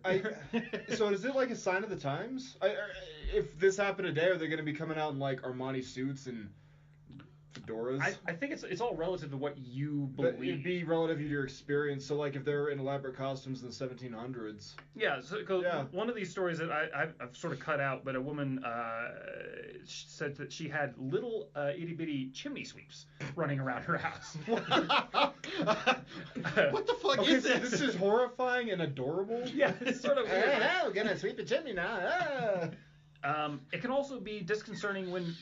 So is it like a sign of the times? If this happened today, are they going to be coming out in like Armani suits and fedoras? I think it's all relative to what you But believe. it'd be relative to your experience. So like if they're in elaborate costumes in the 1700s. Yeah, so 'cause Yeah. one of these stories that I've sort of cut out, but a woman said that she had little itty bitty chimney sweeps running around her house. What the fuck Okay, is so this? this is horrifying and adorable. Yeah, it's sort of weird. we're gonna sweep the chimney now. It can also be disconcerting when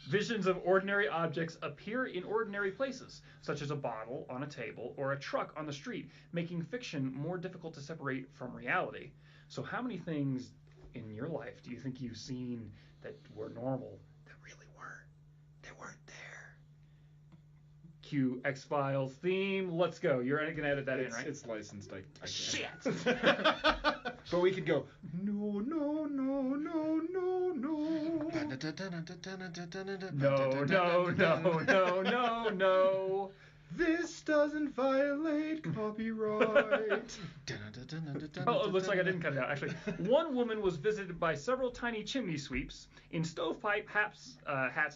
visions of ordinary objects appear in ordinary places, such as a bottle on a table or a truck on the street, making fiction more difficult to separate from reality. So how many things in your life do you think you've seen that were normal that really weren't? They weren't there. Cue X-Files theme. Let's go. You're going to edit that in, right? It's licensed. I can't. Shit! But we could go. No, no, no, no, no, no. No. This doesn't violate copyright. Oh, it looks like I didn't cut it out. Actually, one woman was visited by several tiny chimney sweeps in stovepipe hats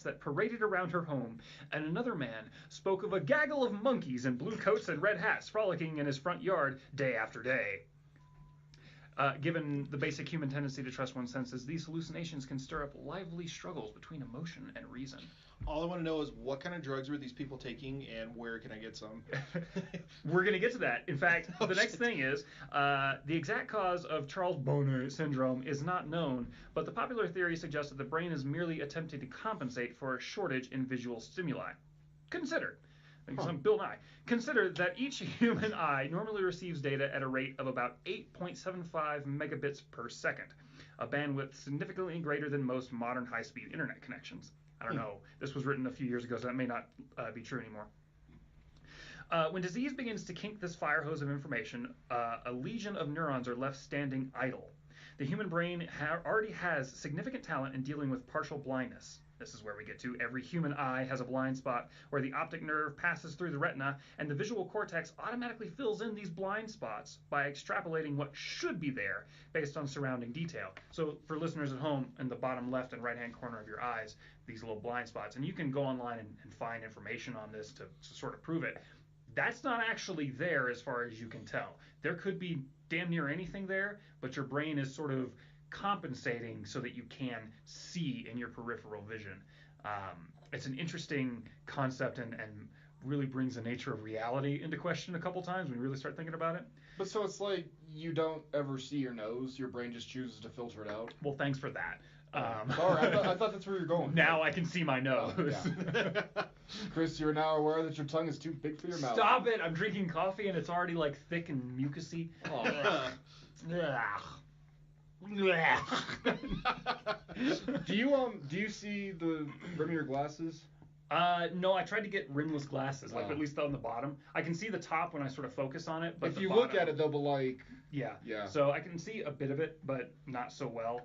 that paraded around her home, and another man spoke of a gaggle of monkeys in blue coats and red hats frolicking in his front yard day after day. Given the basic human tendency to trust one's senses, these hallucinations can stir up lively struggles between emotion and reason. All I want to know is what kind of drugs were these people taking, and where can I get some? We're going to get to that. In fact, Oh, the next shit. thing is the exact cause of Charles Bonnet syndrome is not known, but the popular theory suggests that the brain is merely attempting to compensate for a shortage in visual stimuli. Consider, Bill Nye, consider that each human eye normally receives data at a rate of about 8.75 megabits per second, a bandwidth significantly greater than most modern high-speed internet connections. I don't know. This was written a few years ago, so that may not be true anymore. When disease begins to kink this fire hose of information, a legion of neurons are left standing idle. The human brain already has significant talent in dealing with partial blindness. This is where we get to every human eye has a blind spot where the optic nerve passes through the retina, and the visual cortex automatically fills in these blind spots by extrapolating what should be there based on surrounding detail. So for listeners at home, in the bottom left and right-hand corner of your eyes, these little blind spots, and you can go online and find information on this to sort of prove it. That's not actually there as far as you can tell. There could be damn near anything there, but your brain is sort of compensating so that you can see in your peripheral vision. It's an interesting concept and really brings the nature of reality into question a couple times when you really start thinking about it. But so it's like you don't ever see your nose. Your brain just chooses to filter it out. Well, thanks for that. Sorry, I thought that's where you're going. Now I can see my nose. Yeah. Chris, you're now aware that your tongue is too big for your mouth. Stop it! I'm drinking coffee and it's already like thick and mucusy. Oh. Do you see the rim of your glasses? No, I tried to get rimless glasses, like Oh. at least on the bottom. I can see the top when I sort of focus on it, but If the you bottom, look at it, they'll be like, yeah. Yeah. So I can see a bit of it, but not so well.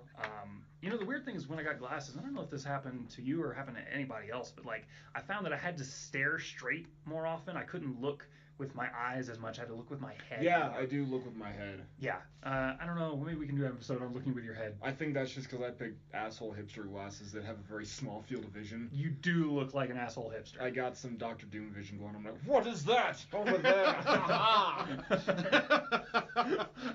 The weird thing is when I got glasses, I don't know if this happened to you or happened to anybody else, but like I found that I had to stare straight more often. I couldn't look with my eyes as much. I had to look with my head. yeah, more. I do look with my head. Yeah. I don't know. Maybe we can do an episode on looking with your head. I think that's just because I picked asshole hipster glasses that have a very small field of vision. You do look like an asshole hipster. I got some Dr. Doom vision going. I'm like, what is that over there?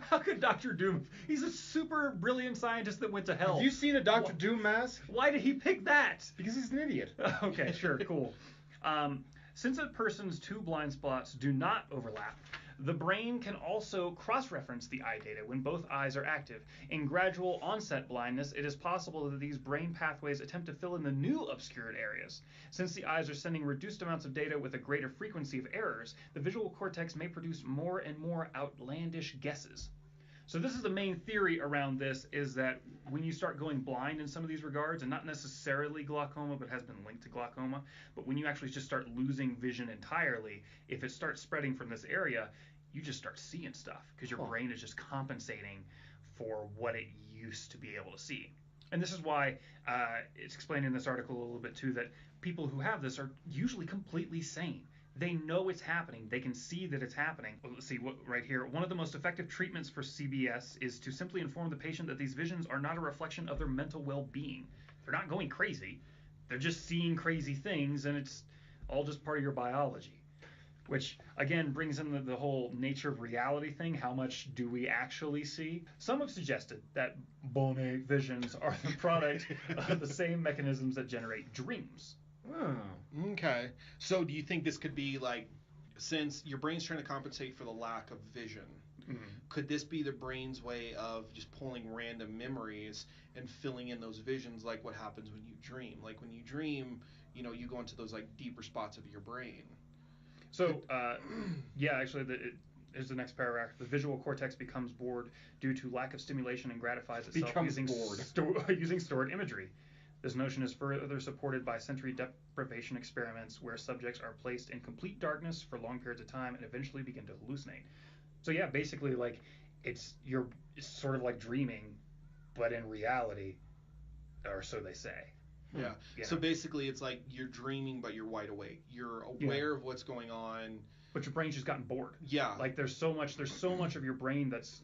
How could Dr. Doom? He's a super brilliant scientist that went to hell. Have you seen a Dr. Doom mask? Why did he pick that? Because he's an idiot. Okay, sure, cool. Since a person's two blind spots do not overlap, the brain can also cross-reference the eye data when both eyes are active. In gradual onset blindness, it is possible that these brain pathways attempt to fill in the new obscured areas. Since the eyes are sending reduced amounts of data with a greater frequency of errors, the visual cortex may produce more and more outlandish guesses. So this is the main theory around this, is that when you start going blind in some of these regards, and not necessarily glaucoma, but has been linked to glaucoma, but when you actually just start losing vision entirely, if it starts spreading from this area, you just start seeing stuff because your brain is just compensating for what it used to be able to see. And this is why it's explained in this article a little bit too, that people who have this are usually completely sane. They know it's happening. They can see that it's happening. Well, let's see what right here. One of the most effective treatments for CBS is to simply inform the patient that these visions are not a reflection of their mental well-being. They're not going crazy. They're just seeing crazy things, and it's all just part of your biology. Which, again, brings in the whole nature of reality thing. How much do we actually see? Some have suggested that Bonnet visions are the product of the same mechanisms that generate dreams. Oh. Okay. So do you think this could be like, since your brain's trying to compensate for the lack of vision, could this be the brain's way of just pulling random memories and filling in those visions, like what happens when you dream? Like when you dream, you go into those like deeper spots of your brain. So, actually, here's the next paragraph. The visual cortex becomes bored due to lack of stimulation and gratifies itself using stored imagery. This notion is further supported by sensory deprivation experiments where subjects are placed in complete darkness for long periods of time and eventually begin to hallucinate. So yeah, basically like it's sort of like dreaming, but in reality, or so they say. Yeah. So basically it's like you're dreaming but you're wide awake. You're aware of what's going on. But your brain's just gotten bored. Yeah. Like there's so much of your brain that's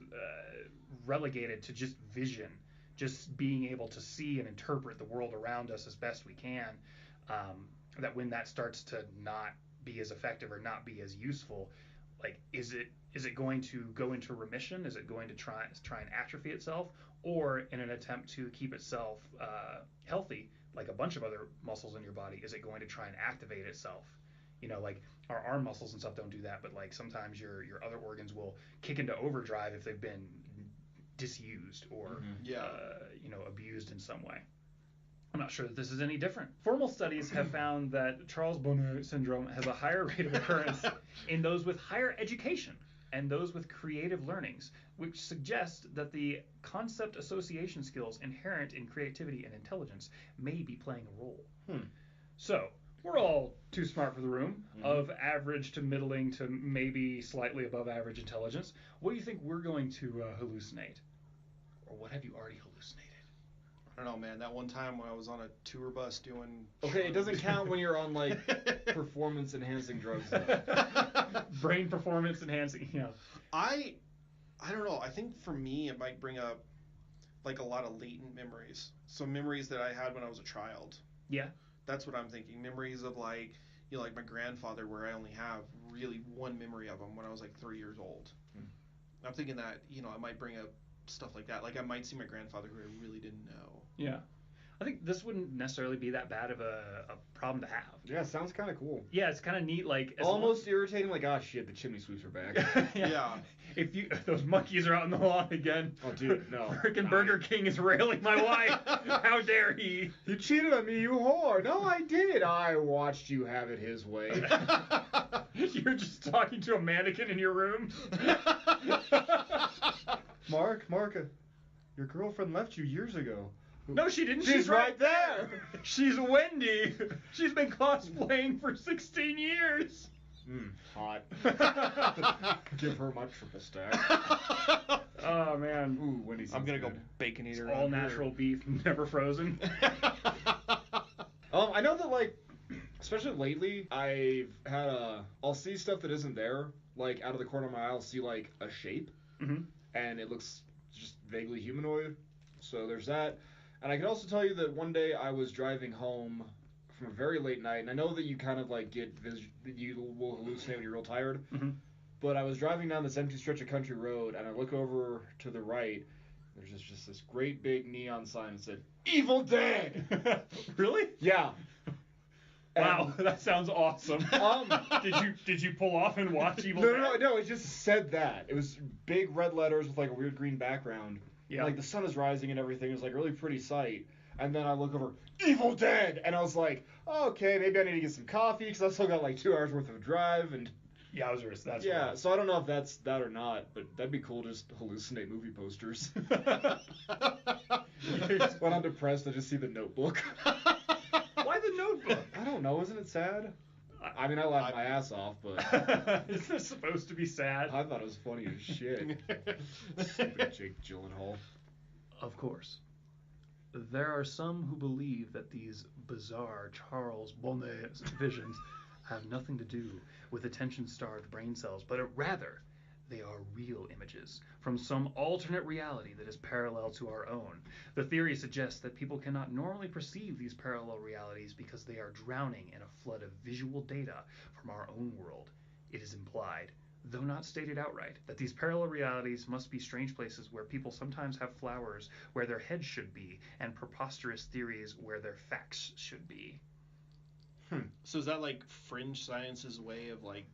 relegated to just vision. Just being able to see and interpret the world around us as best we can, that when that starts to not be as effective or not be as useful, like is it going to go into remission? Is it going to try and atrophy itself, or in an attempt to keep itself healthy, like a bunch of other muscles in your body, is it going to try and activate itself? You know, like our arm muscles and stuff don't do that, but like sometimes your other organs will kick into overdrive if they've been disused or abused in some way. I'm not sure that this is any different. Formal studies have found that Charles Bonnet syndrome has a higher rate of occurrence in those with higher education and those with creative learnings, which suggests that the concept association skills inherent in creativity and intelligence may be playing a role. So, we're all too smart for the room, of average to middling to maybe slightly above average intelligence. What do you think we're going to hallucinate? Or what have you already hallucinated? I don't know, man. That one time when I was on a tour bus doing... Okay, it doesn't count when you're on, like, performance-enhancing drugs. Brain performance-enhancing, I don't know. I think for me, it might bring up, like, a lot of latent memories. So memories that I had when I was a child. Yeah. That's what I'm thinking. Memories of, like, like my grandfather, where I only have really one memory of him when I was, like, 3 years old. I'm thinking that, I might bring up stuff like that. Like, I might see my grandfather who I really didn't know. Yeah. I think this wouldn't necessarily be that bad of a problem to have. Yeah, it sounds kind of cool. Yeah, it's kind of neat. Like almost irritating. Like, oh shit, the chimney sweeps are back. Yeah. If those monkeys are out in the lawn again. Oh, dude, no. Frickin' Burger King is railing my wife. How dare he? You cheated on me, you whore. No, I did. I watched you have it his way. You're just talking to a mannequin in your room. Mark, your girlfriend left you years ago. No, she didn't. She's right there. She's Wendy. She's been cosplaying for 16 years. Hot. Give her my triple stack. Oh, man. Ooh, Wendy's. I'm going to go bacon eater. All natural beef, never frozen. I know that, like, especially lately, I've had I'll see stuff that isn't there. Like, out of the corner of my eye, I'll see, like, a shape. And it looks just vaguely humanoid. So there's that. And I can also tell you that one day I was driving home from a very late night, and I know that you kind of like you will hallucinate when you're real tired. But I was driving down this empty stretch of country road, and I look over to the right. There's just this great big neon sign that said "Evil Dead." Really? Yeah. Wow, that sounds awesome. Did you pull off and watch Evil Dead? No. It just said that. It was big red letters with like a weird green background. Yeah. Like the sun is rising and everything. It was like a really pretty sight. And then I look over, Evil Dead, and I was like, oh, okay, maybe I need to get some coffee because I still got like 2 hours worth of drive and. That's yeah. So I don't know if that's that or not, but that'd be cool to just hallucinate movie posters. When I'm depressed, I just see The Notebook. Why The Notebook? I don't know. Isn't it sad? I mean, I laughed my ass off, but... Isn't it supposed to be sad? I thought it was funny as shit. Stupid Jake Gyllenhaal. Of course. There are some who believe that these bizarre Charles Bonnet visions have nothing to do with attention-starved brain cells, but rather they are real images from some alternate reality that is parallel to our own. The theory suggests that people cannot normally perceive these parallel realities because they are drowning in a flood of visual data from our own world. It is implied, though not stated outright, that these parallel realities must be strange places where people sometimes have flowers where their heads should be and preposterous theories where their facts should be. So is that like fringe science's way of like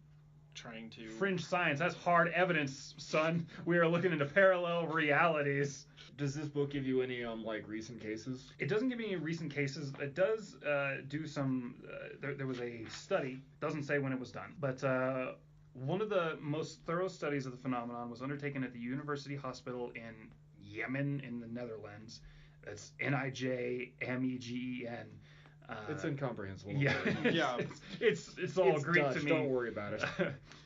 trying to... Fringe science, that's hard evidence, son. We are looking into parallel realities. Does this book give you any like recent cases? It doesn't give me any recent cases. It does do some... there was a study, doesn't say when it was done, but one of the most thorough studies of the phenomenon was undertaken at the University Hospital in Yemen in the Netherlands. That's Nijmegen. It's incomprehensible. Yeah, yeah. It's all it's Greek Dutch, to me. Don't worry about it.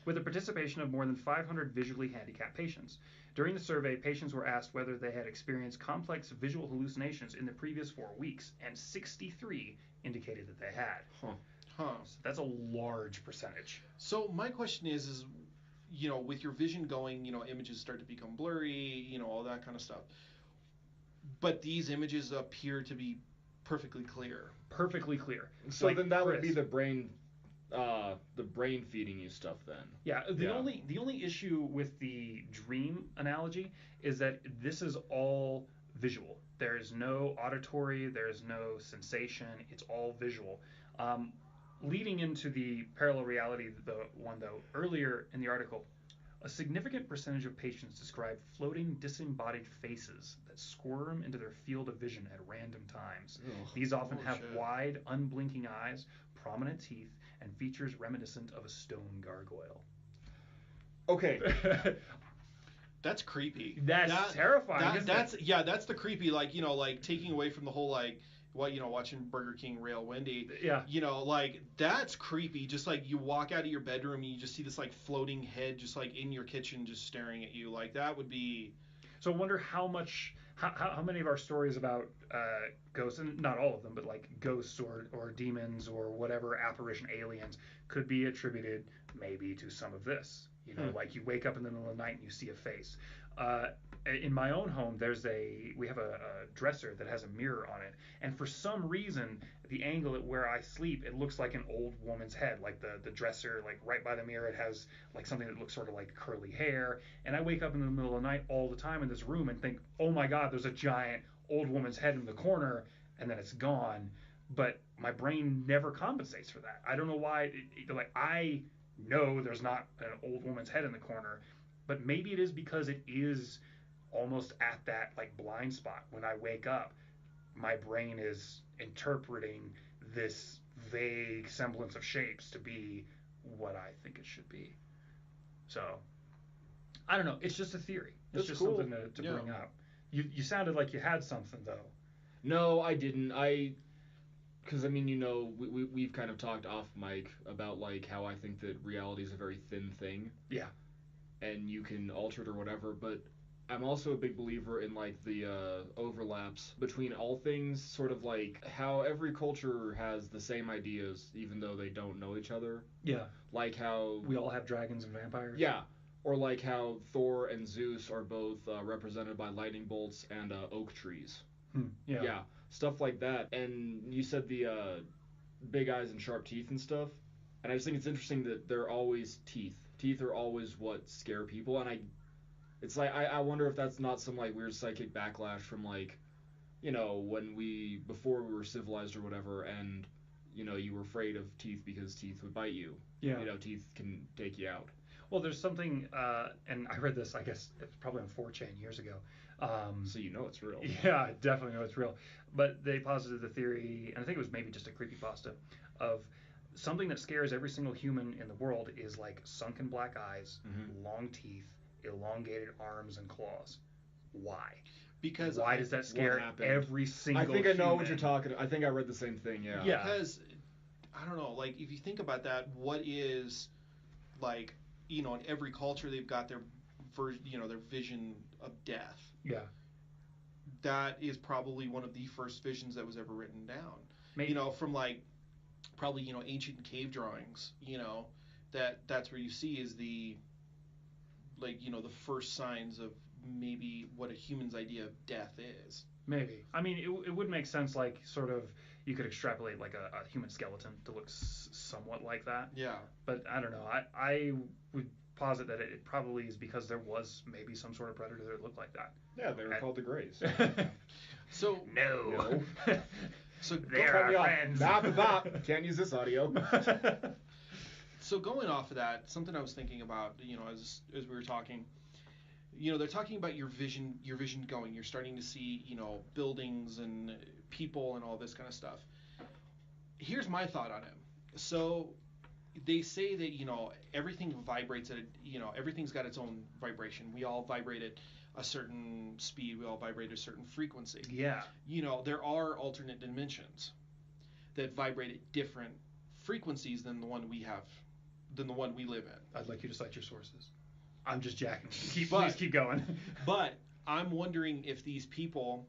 With the participation of more than 500 visually handicapped patients. During the survey, patients were asked whether they had experienced complex visual hallucinations in the previous 4 weeks, and 63 indicated that they had. So that's a large percentage. So my question is with your vision going, images start to become blurry, all that kind of stuff. But these images appear to be perfectly clear. Perfectly clear. So like then that would be the brain the brain feeding you stuff then. Yeah, the only issue with the dream analogy is that this is all visual. There is no auditory, there is no sensation. It's all visual. Leading into the parallel reality, the one though earlier in the article, a significant percentage of patients describe floating disembodied faces that squirm into their field of vision at random times. Ugh. These often Holy have shit. wide, unblinking eyes, prominent teeth, and features reminiscent of a stone gargoyle. Okay. That's creepy. That's terrifying, isn't that's it? yeah, that's the creepy, like, like taking away from the whole, like, what, watching Burger King Rail Wendy. Yeah. Like, that's creepy. Just like you walk out of your bedroom and you just see this like floating head just like in your kitchen just staring at you. Like, that would be. So I wonder how many of our stories about ghosts, and not all of them, but like ghosts or demons or whatever apparition aliens could be attributed maybe to some of this. Like you wake up in the middle of the night and you see a face. In my own home, we have a dresser that has a mirror on it, and for some reason, the angle at where I sleep, it looks like an old woman's head. Like the dresser, like right by the mirror, it has like something that looks sort of like curly hair. And I wake up in the middle of the night all the time in this room and think, oh my God, there's a giant old woman's head in the corner, and then it's gone. But my brain never compensates for that. I don't know why. Like I know there's not an old woman's head in the corner, but maybe it is because it is almost at that like blind spot. When I wake up, my brain is interpreting this vague semblance of shapes to be what I think it should be. So I don't know. It's just a theory. It's That's just cool. something to bring up. You sounded like you had something though. No, I didn't. Because I mean, we've kind of talked off mic about like how I think that reality is a very thin thing. Yeah. And you can alter it or whatever, but I'm also a big believer in like the overlaps between all things, sort of like how every culture has the same ideas even though they don't know each other. Yeah. Like how we all have dragons and vampires. Yeah. Or like how Thor and Zeus are both represented by lightning bolts and oak trees. Yeah. Yeah. Stuff like that. And you said the big eyes and sharp teeth and stuff. And I just think it's interesting that they're always teeth. Teeth are always what scare people. And it's like I wonder if that's not some like weird psychic backlash from like, before we were civilized or whatever, and you were afraid of teeth because teeth would bite you. Yeah. Teeth can take you out. Well, there's something, and I read this, I guess, it's probably on 4chan years ago. So it's real. Yeah, I definitely know it's real. But they posited the theory, and I think it was maybe just a creepypasta, of something that scares every single human in the world is like sunken black eyes, long teeth, elongated arms and claws. Why? Because why does that scare every single I think I know human? what you're talking about. I think I read the same thing, yeah. Yeah. Because, I don't know, like, if you think about that, what is, like, in every culture they've got their vision of death. Yeah. That is probably one of the first visions that was ever written down. Maybe. From like probably ancient cave drawings. That's where you see is the the first signs of maybe what a human's idea of death is. Maybe. I mean, it would make sense, like, sort of, you could extrapolate, like, a human skeleton to look somewhat like that. Yeah. But I don't know. I would posit that it probably is because there was maybe some sort of predator that looked like that. Yeah, they were called the Greys. So No. So they're our friends. Can't use this audio. So going off of that, something I was thinking about, as we were talking, they're talking about your vision going. You're starting to see, buildings and people and all this kind of stuff. Here's my thought on it. So they say that, everything vibrates at everything's got its own vibration. We all vibrate at a certain speed. We all vibrate at a certain frequency. Yeah. There are alternate dimensions that vibrate at different frequencies than the one we live in. I'd like you to cite your sources. I'm just jacking. Please keep going. But I'm wondering if these people,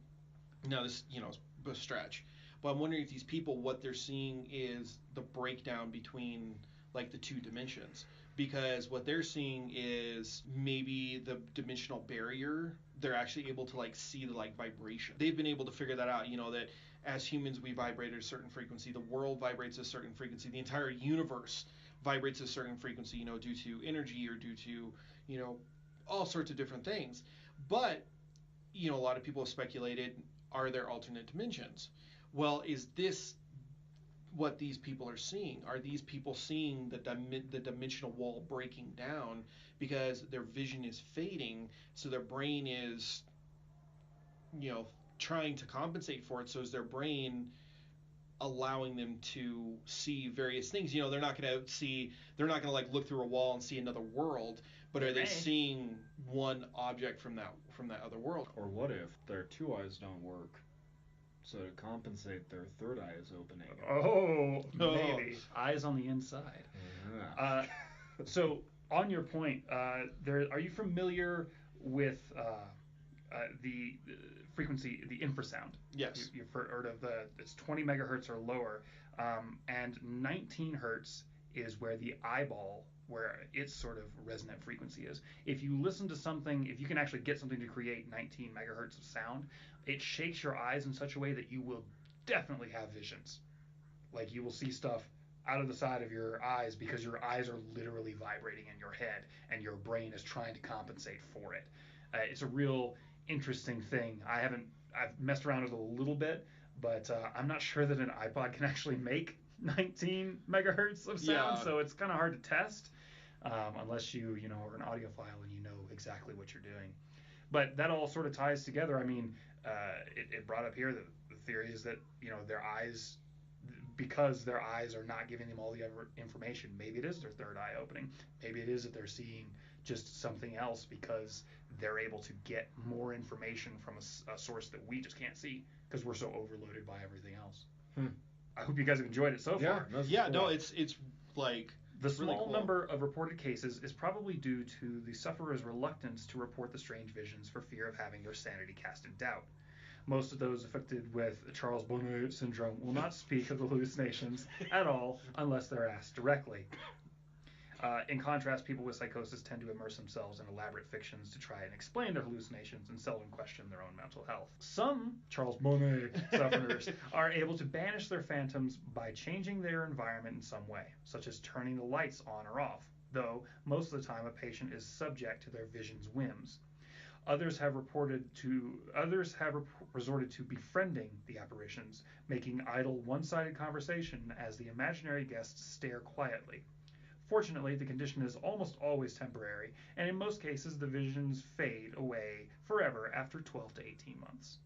now this, is a stretch, but I'm wondering if these people, what they're seeing is the breakdown between like the two dimensions. Because what they're seeing is maybe the dimensional barrier, they're actually able to like see the like vibration. They've been able to figure that out, that as humans, we vibrate at a certain frequency. The world vibrates at a certain frequency. The entire universe vibrates at a certain frequency, due to energy or due to, all sorts of different things. But, a lot of people have speculated, are there alternate dimensions? Well, is this what these people are seeing? Are these people seeing the dimensional wall breaking down because their vision is fading, so their brain is, trying to compensate for it? So is their brain allowing them to see various things? They're not going to like look through a wall and see another world, but are they seeing one object from that other world? Or what if their two eyes don't work? So to compensate, their third eye is opening. Oh, maybe. Eyes on the inside. Yeah. So on your point, are you familiar with the frequency, the infrasound? Yes. You've heard of it's 20 megahertz or lower, and 19 hertz is where the eyeball, where its sort of resonant frequency is. If you listen to something, if you can actually get something to create 19 megahertz of sound, it shakes your eyes in such a way that you will definitely have visions. Like, you will see stuff out of the side of your eyes because your eyes are literally vibrating in your head and your brain is trying to compensate for it. It's a real interesting thing. I've messed around with it a little bit, but I'm not sure that an iPod can actually make 19 megahertz of sound, so it's kind of hard to test unless you are an audiophile and you know exactly what you're doing. But that all sort of ties together. I mean, it brought up here that the theory is that their eyes, because their eyes are not giving them all the other information, maybe it is their third eye opening. Maybe it is that they're seeing just something else because they're able to get more information from a source that we just can't see because we're so overloaded by everything else. I hope you guys have enjoyed it so far. Yeah, no, it's like the small really cool. number of reported cases is probably due to the sufferer's reluctance to report the strange visions for fear of having their sanity cast in doubt. Most of those affected with Charles Bonnet syndrome will not speak of the hallucinations at all unless they're asked directly. In contrast, people with psychosis tend to immerse themselves in elaborate fictions to try and explain their hallucinations and seldom question their own mental health. Some Charles Bonnet sufferers are able to banish their phantoms by changing their environment in some way, such as turning the lights on or off, though most of the time a patient is subject to their vision's whims. Others have resorted to befriending the apparitions, making idle one-sided conversation as the imaginary guests stare quietly. Fortunately, the condition is almost always temporary, and in most cases the visions fade away forever after 12 to 18 months.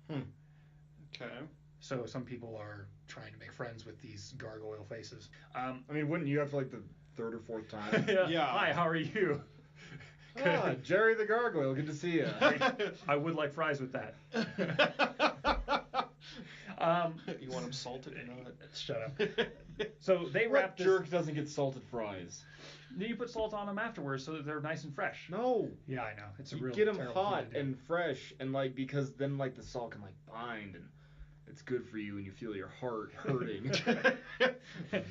Okay. So some people are trying to make friends with these gargoyle faces. I mean, wouldn't you have like the third or fourth time? Yeah. Hi, how are you? Jerry the Gargoyle, good to see you. I would like fries with that. You want them salted or not? Shut up. So they wrap this. Jerk doesn't get salted fries? You put salt on them afterwards so that they're nice and fresh. No. Yeah, I know. It's a you real get them terrible hot thing to do. and fresh, and like because then like the salt can like bind and it's good for you and you feel your heart hurting.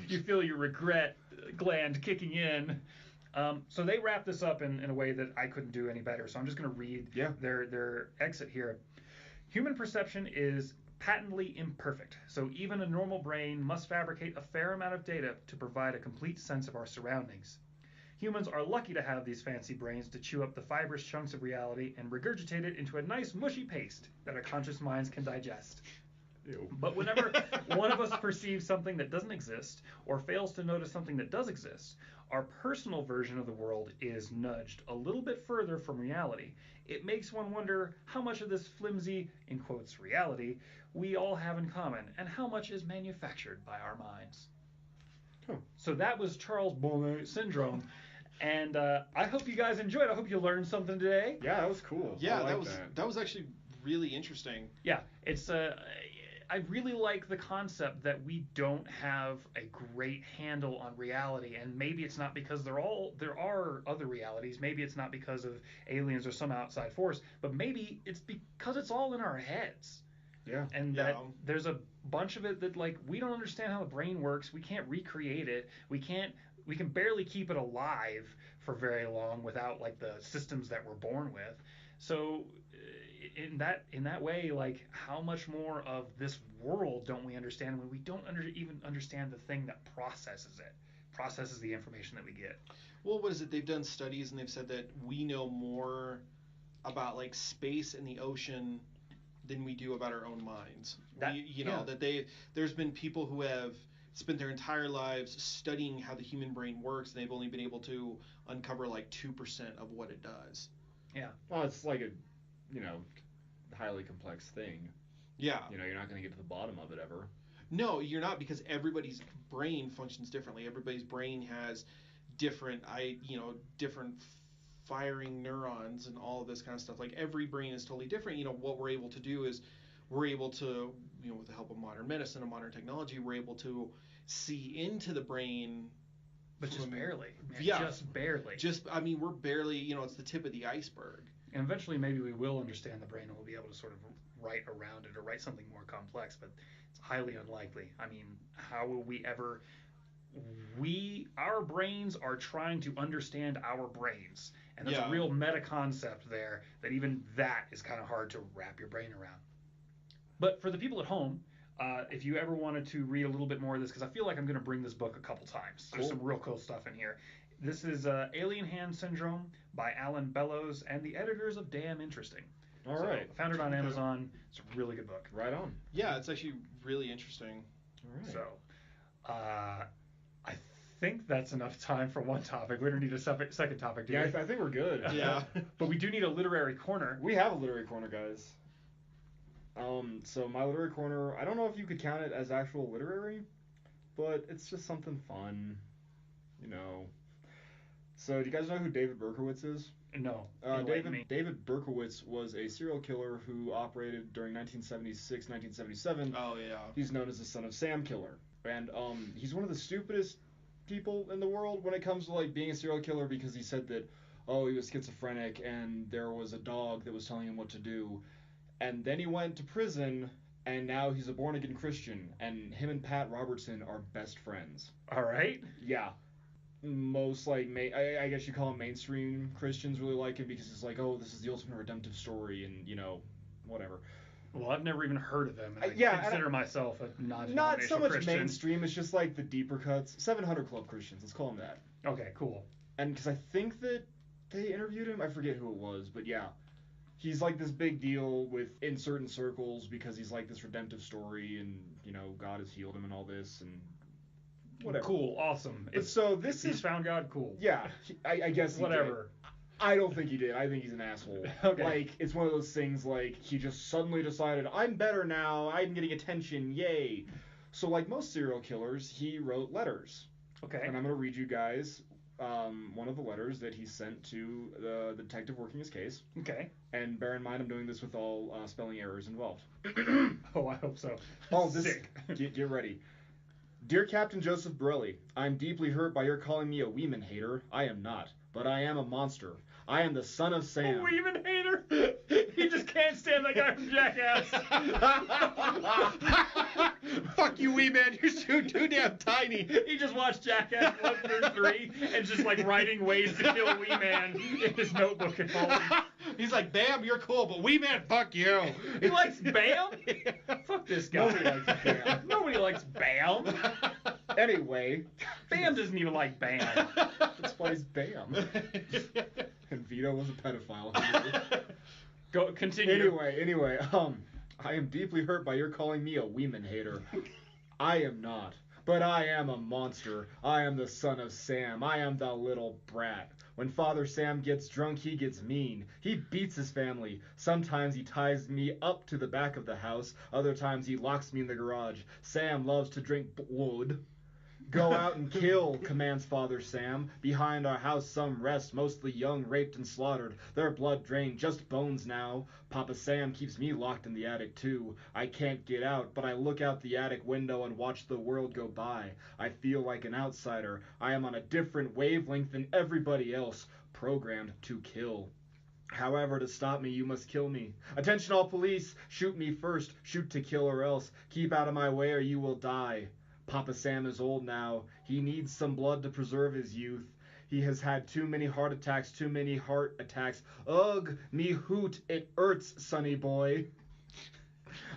You feel your regret gland kicking in. So they wrap this up in a way that I couldn't do any better. So I'm just going to read their exit here. Human perception is patently imperfect, so even a normal brain must fabricate a fair amount of data to provide a complete sense of our surroundings. Humans are lucky to have these fancy brains to chew up the fibrous chunks of reality and regurgitate it into a nice mushy paste that our conscious minds can digest. Ew. But whenever one of us perceives something that doesn't exist or fails to notice something that does exist, our personal version of the world is nudged a little bit further from reality. It makes one wonder how much of this flimsy, in quotes, reality we all have in common and how much is manufactured by our minds. So that was Charles Bonnet syndrome. And I hope you guys enjoyed. I hope you learned something today. Yeah, that was cool. Yeah, I like that was actually really interesting. Yeah, it's I really like the concept that we don't have a great handle on reality, and maybe it's not because there are other realities. Maybe it's not because of aliens or some outside force, but maybe it's because it's all in our heads. Yeah. And that there's a bunch of it that like we don't understand how the brain works. We can't recreate it. We can barely keep it alive for very long without like the systems that we're born with. So in that way, like, how much more of this world don't we understand when we don't even understand the thing that processes the information that we get? Well, what is it? They've done studies and they've said that we know more about like space and the ocean than we do about our own minds. There's been people who have spent their entire lives studying how the human brain works, and they've only been able to uncover like 2% of what it does. Yeah. Well, it's like a, highly complex thing. Yeah. You're not going to get to the bottom of it ever. No, you're not, because everybody's brain functions differently. Everybody's brain has different firing neurons and all of this kind of stuff. Like, every brain is totally different. What we're able to do is we're able to, with the help of modern medicine and modern technology, we're able to see into the brain. But just barely. Yeah. Just barely. We're barely, it's the tip of the iceberg. And eventually maybe we will understand the brain and we'll be able to sort of write around it or write something more complex, but it's highly unlikely. I mean, how will we ever... Our brains are trying to understand our brains. And there's a real meta concept there that even that is kind of hard to wrap your brain around. But for the people at home, if you ever wanted to read a little bit more of this, because I feel like I'm going to bring this book a couple times. There's some real cool stuff in here. This is Alien Hand Syndrome by Alan Bellows and the editors of Damn Interesting. All right. I found it on Amazon. It's a really good book. Right on. Yeah, it's actually really interesting. All right. So, I think that's enough time for one topic. We don't need a second topic, do we? Yeah, I think we're good. Yeah. But we do need a literary corner. We have a literary corner, guys. So my literary corner, I don't know if you could count it as actual literary, but it's just something fun, So do you guys know who David Berkowitz is? No. David Berkowitz was a serial killer who operated during 1976, 1977. Oh, yeah. He's known as the Son of Sam Killer. And he's one of the stupidest people in the world when it comes to like being a serial killer, because he said that, he was schizophrenic and there was a dog that was telling him what to do. And then he went to prison, and now he's a born-again Christian, and him and Pat Robertson are best friends. All right. Yeah. Most, I guess you call them mainstream Christians really like him because it's like, this is the ultimate redemptive story, and, whatever. Well, I've never even heard of them, and I consider myself a non-denominational Not so much Christian. mainstream, it's just like the deeper cuts. 700 Club Christians, let's call them that. Okay, cool. And because I think that they interviewed him, I forget who it was, but yeah. He's like this big deal in certain circles because he's like this redemptive story, and God has healed him and all this, and whatever. Cool, awesome. He's found God, cool. Yeah, I guess whatever. I don't think he did. I think he's an asshole. Okay. Like, it's one of those things like he just suddenly decided, I'm better now, I'm getting attention, yay. So like most serial killers, he wrote letters. Okay. And I'm gonna read you guys one of the letters that he sent to the detective working his case. Okay. And bear in mind, I'm doing this with all spelling errors involved. Oh, I hope so. Sick. Get ready. Dear Captain Joseph Borelli, I'm deeply hurt by your calling me a Weeman hater. I am not, but I am a monster. I am the son of Sam. A Weeman hater? He just can't stand that guy from Jackass. Fuck you, wee man. You're too damn tiny. He just watched Jackass 1 through 3 and just like writing ways to kill Wee Man in his notebook at home. He's like, Bam, you're cool, but Wee Man, fuck you. He likes Bam? Fuck this guy. Nobody likes Bam. Nobody likes Bam. Anyway. Bam doesn't even like Bam. That's why he's Bam. And Vito was a pedophile. Go continue. Anyway, I am deeply hurt by your calling me a Weeman hater. I am not, but I am a monster. I am the son of Sam. I am the little brat. When Father Sam gets drunk, he gets mean. He beats his family. Sometimes he ties me up to the back of the house. Other times he locks me in the garage. Sam loves to drink blood. Go out and kill, commands Father Sam. Behind our house some rest, mostly young, raped and slaughtered. Their blood drained, just bones now. Papa Sam keeps me locked in the attic too. I can't get out, but I look out the attic window and watch the world go by. I feel like an outsider. I am on a different wavelength than everybody else, programmed to kill. However, to stop me, you must kill me. Attention all police, shoot me first, shoot to kill or else. Keep out of my way or you will die. Papa Sam is old now. He needs some blood to preserve his youth. He has had too many heart attacks, too many heart attacks. Ugh, me hoot, it hurts, sonny boy.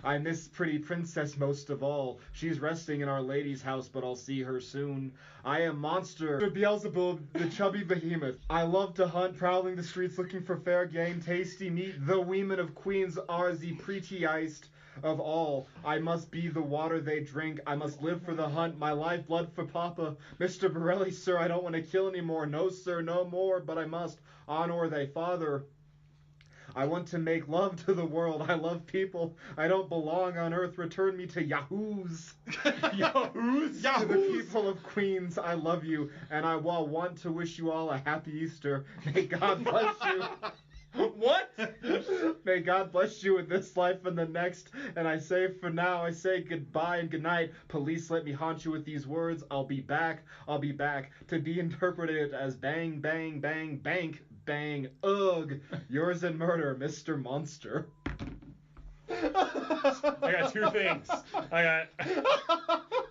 I miss pretty princess most of all. She's resting in Our Lady's house, but I'll see her soon. I am monster Beelzebub, the chubby behemoth. I love to hunt, prowling the streets looking for fair game, tasty meat. The women of Queens are the prettiest of all. I must be the water they drink. I must live for the hunt. My lifeblood for Papa. Mr. Borelli, sir, I don't want to kill anymore. No, sir, no more, but I must honor thy father. I want to make love to the world. I love people. I don't belong on earth. Return me to Yahoos. Yahoos? To the people of Queens, I love you. And I want to wish you all a happy Easter. May God bless you. What? May God bless you in this life and the next. And I say for now, I say goodbye and goodnight. Police, let me haunt you with these words. I'll be back. I'll be back. To be interpreted as bang, bang, bang, bank, bang, ugh. Yours in murder, Mr. Monster. I got two things. I got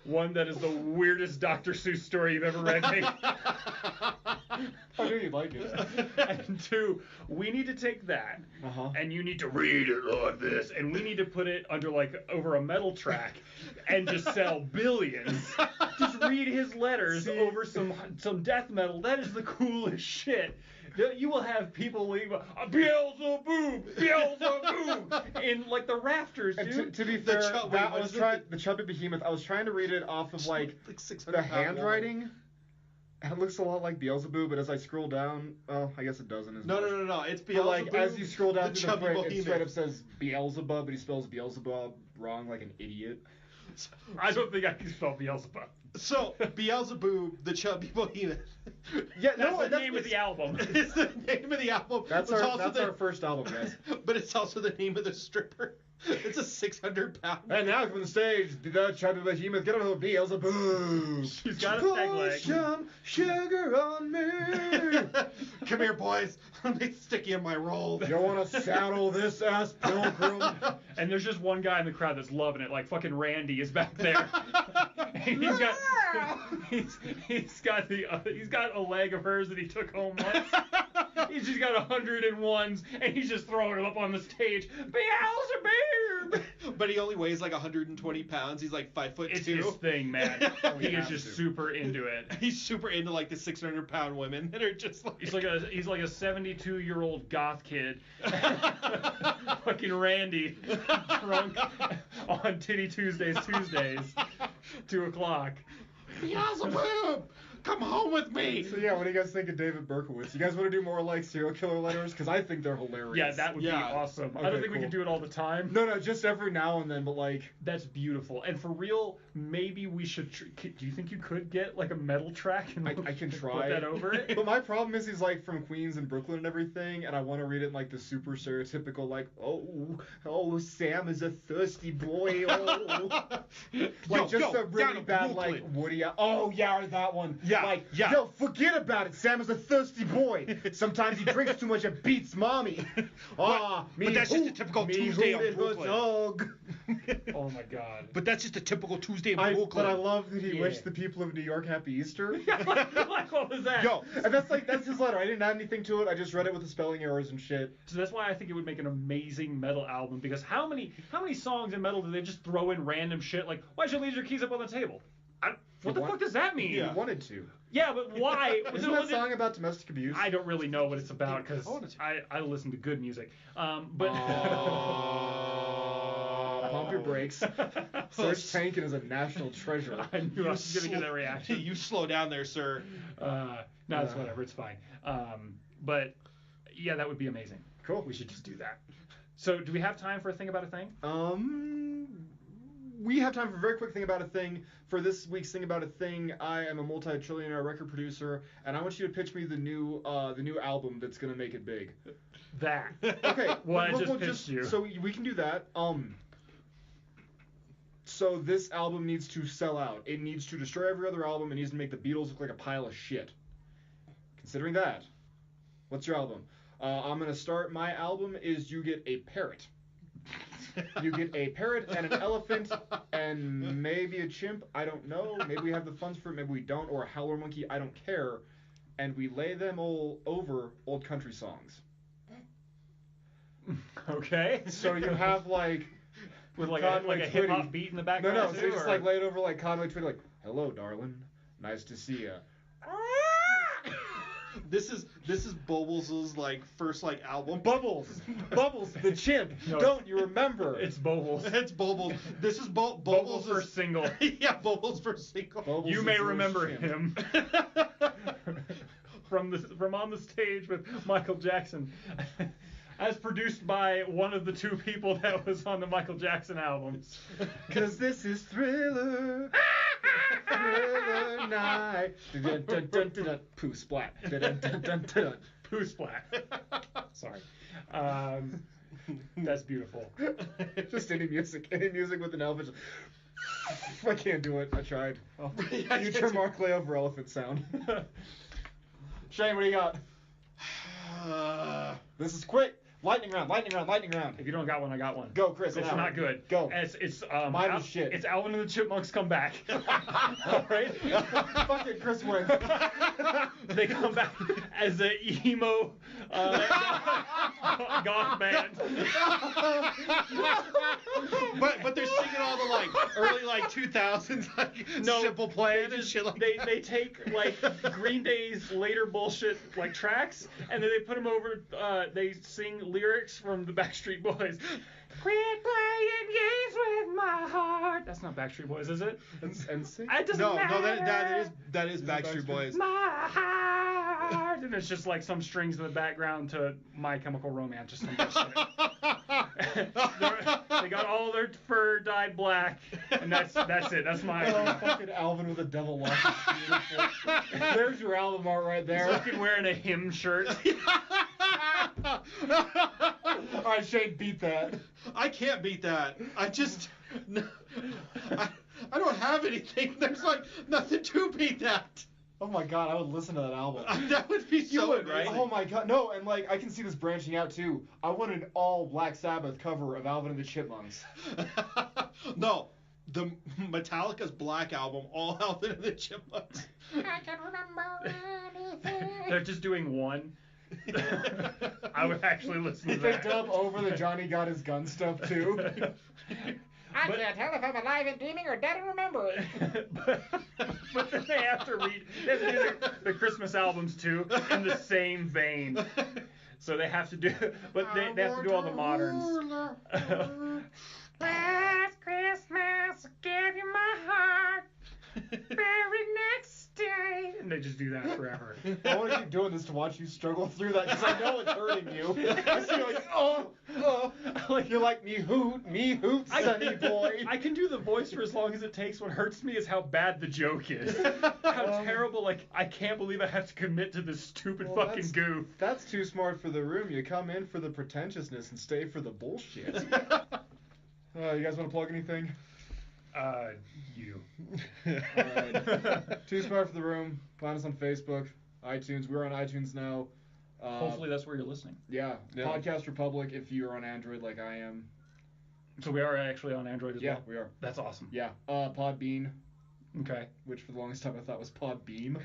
one that is the weirdest Dr. Seuss story you've ever read, Nick. I knew you'd like it. And two, we need to take that, and you need to read it like this, and we need to put it under over a metal track, and just sell billions. Just read his letters over some death metal. That is the coolest shit. You will have people leave Beelzebub, Beelzebub in the rafters, dude. And to be fair, the chubby behemoth. I was trying to read it off of the handwriting. And it looks a lot like Beelzebub, but as I scroll down, well, I guess it doesn't. No. It's Beelzebub. As you scroll down through the print, it straight up says Beelzebub, but he spells Beelzebub wrong like an idiot. I don't think I can spell Beelzebub. So, Beelzebub, the chubby behemoth. Yeah, that's the name of the album. It's the name of the album. That's our first album, guys. But it's also the name of the stripper. It's a 600-pound. And now from the stage, the chubby behemoth, get on the Beelzebub. She's got a stag leg. Put some sugar on me. Come here, boys. Let me stick you in my roll. You want to saddle this ass pilgrim? And there's just one guy in the crowd that's loving it. Like fucking Randy is back there. And he's got a leg of hers that he took home once. He's just got 101s, and he's just throwing them up on the stage. Beelzebub! But he only weighs 120 pounds. He's 5'2". It's his thing, man. He is just super into it. He's super into the 600-pound women that are just He's like a 72-year-old goth kid. Fucking Randy, drunk on Titty Tuesdays, 2 o'clock. Beelzebub! Come home with me! So yeah, what do you guys think of David Berkowitz? You guys want to do more serial killer letters? Because I think they're hilarious. Yeah, that would be awesome. Okay, I don't think we can do it all the time. No, just every now and then, but That's beautiful. And for real, maybe we should... do you think you could get a metal track and I can try. Put that over it? But my problem is he's from Queens and Brooklyn and everything, and I want to read it in the super stereotypical oh, Sam is a thirsty boy, oh. A really bad Woody... Oh, yeah, or that one. Yeah. Yo, forget about it. Sam is a thirsty boy. Sometimes he drinks too much and beats mommy. But that's just a typical Tuesday in Brooklyn. Oh my god. But that's just a typical Tuesday in Brooklyn. But I love that he wished the people of New York happy Easter. What was that? Yo, and that's his letter. I didn't add anything to it. I just read it with the spelling errors and shit. So that's why I think it would make an amazing metal album, because how many songs in metal do they just throw in random shit why'd you leave your keys up on the table? What the fuck does that mean? You wanted to. Yeah, but why? Isn't that song about domestic abuse? I don't really know what it's about because I listen to good music. But pump your brakes. Serge Tankin is a national treasure. I knew I was going to get that reaction. You slow down there, sir. No, it's whatever. It's fine. But yeah, that would be amazing. Cool. We should just do that. So, do we have time for a thing about a thing? We have time for a very quick thing about a thing. For this week's thing about a thing, I am a multi-trillionaire record producer, and I want you to pitch me the new album that's gonna make it big. That. Okay. Well, I just pitched you. So we can do that. So this album needs to sell out. It needs to destroy every other album. It needs to make the Beatles look like a pile of shit. Considering that, what's your album? I'm gonna start. My album is you get a parrot. You get a parrot and an elephant and maybe a chimp. I don't know. Maybe we have the funds for it. Maybe we don't. Or a howler monkey. I don't care. and we lay them all over old country songs. Okay. So you have like with like Conway a hip hop Twitty. beat in the background. No, so too, you just or- like lay it over like Conway Twitty, like, "Hello, darling, nice to see ya." This is Bubbles' like first like album. Bubbles, the chimp. No, Don't you remember? It's Bubbles. It's Bubbles. This is Bubbles' Bubbles' first single. Yeah, Bubbles' first single. Bubbles You is may yours, remember chimp. him from on the stage with Michael Jackson, as produced by one of the two people that was on the Michael Jackson albums. 'Cause this is Thriller. Thriller night. Dun, dun, dun, dun, dun. Pooh splat. Dun, dun, dun, dun, dun. Poo splat. Sorry. That's beautiful. Just any music with an elephant. I can't do it. I tried. Oh. Future Mark Lay over elephant sound. Shane, what do you got? This is quick. Lightning round. If you don't got one, I got one. Go, Chris. It's and not Alan. good. Go. It's Mine was shit. It's Alvin and the Chipmunks come back. All right. Fuck it, Chris wins. They come back as an emo goth band. but they're singing all the like early like 2000s like Simple Plan and shit like that. They take like Green Day's later bullshit like tracks and then they put them over. They sing lyrics from the Backstreet Boys. Quit playing games with my heart. That's not Backstreet Boys, is it? It's NSYNC? It doesn't No, matter. that is it Backstreet Boys. My heart. And it's just like some strings in the background to My Chemical Romance or some bullshit. They got all their fur dyed black, and that's it. That's my. Oh, fucking Alvin with a devil lock. Beautiful. There's your album art right He's there. fucking wearing a hymn shirt. Alright, Shane, beat that. I can't beat that. I just I don't have anything. There's like nothing to beat that. Oh my god, I would listen to that album. That would be so would, right? amazing. Oh my god, no, and like, I can see this branching out too. I want an all Black Sabbath cover of Alvin and the Chipmunks. No, the Metallica's Black album, all Alvin and the Chipmunks. I can remember anything. They're just doing one. I would actually listen to If they that. dub over the Johnny Got His Gun stuff too. I can't tell if I'm alive and dreaming or dead and remembering. but then they have to do the Christmas albums too in the same vein. So they have to do, but they have to do all the moderns. Last Christmas I gave you my heart. Very next day. And they just do that forever. I want to keep doing this to watch you struggle through that because I know it's hurting you. I see you like, oh, like you're like, me hoot, sonny boy. I can do the voice for as long as it takes. What hurts me is how bad the joke is. How terrible, like, I can't believe I have to commit to this stupid Well, fucking goof. That's too smart for the room. You come in for the pretentiousness and stay for the bullshit. You guys want to plug anything? You. Alright. Too smart for the room. Find us on Facebook, iTunes. We're on iTunes now. Hopefully that's where you're listening. Yeah. Yeah. Podcast Republic if you're on Android like I am. So we are actually on Android as Yeah, well? we are. That's awesome. Yeah. Podbean, Okay. which for the longest time I thought was Podbeam.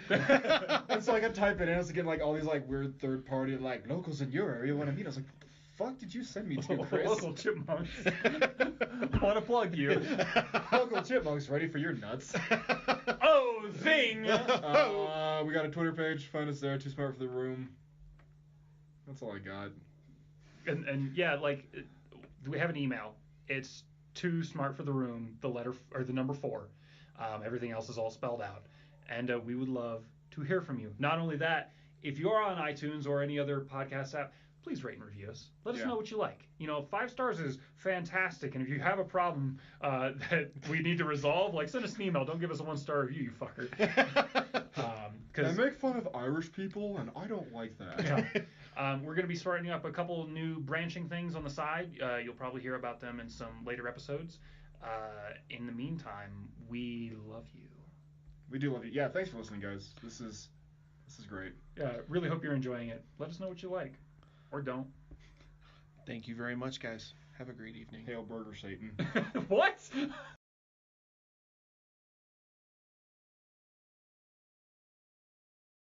And so I could type it in, I was getting like all these like weird third party like locals in your area want to meet. I was like, what the fuck did you send me to, Chris? Local chipmunks. Want to plug you. Local chipmunks ready for your nuts. Oh, zing! We got a Twitter page. Find us there. Too smart for the room. That's all I got. And yeah, like, we have an email. It's too smart for the room. The letter or the number 4. Everything else is all spelled out. And we would love to hear from you. Not only that, if you're on iTunes or any other podcast app, please rate and review us. Let us Yeah. know what you like. 5 stars is fantastic. And if you have a problem that we need to resolve, like, send us an email. Don't give us a 1-star review, you fucker. I make fun of Irish people, and I don't like that. Yeah. We're going to be starting up a couple new branching things on the side. You'll probably hear about them in some later episodes. In the meantime, we love you. We do love you. Yeah, thanks for listening, guys. This is great. Really hope you're enjoying it. Let us know what you like. Or don't. Thank you very much, guys. Have a great evening. Hail Burger Satan. What?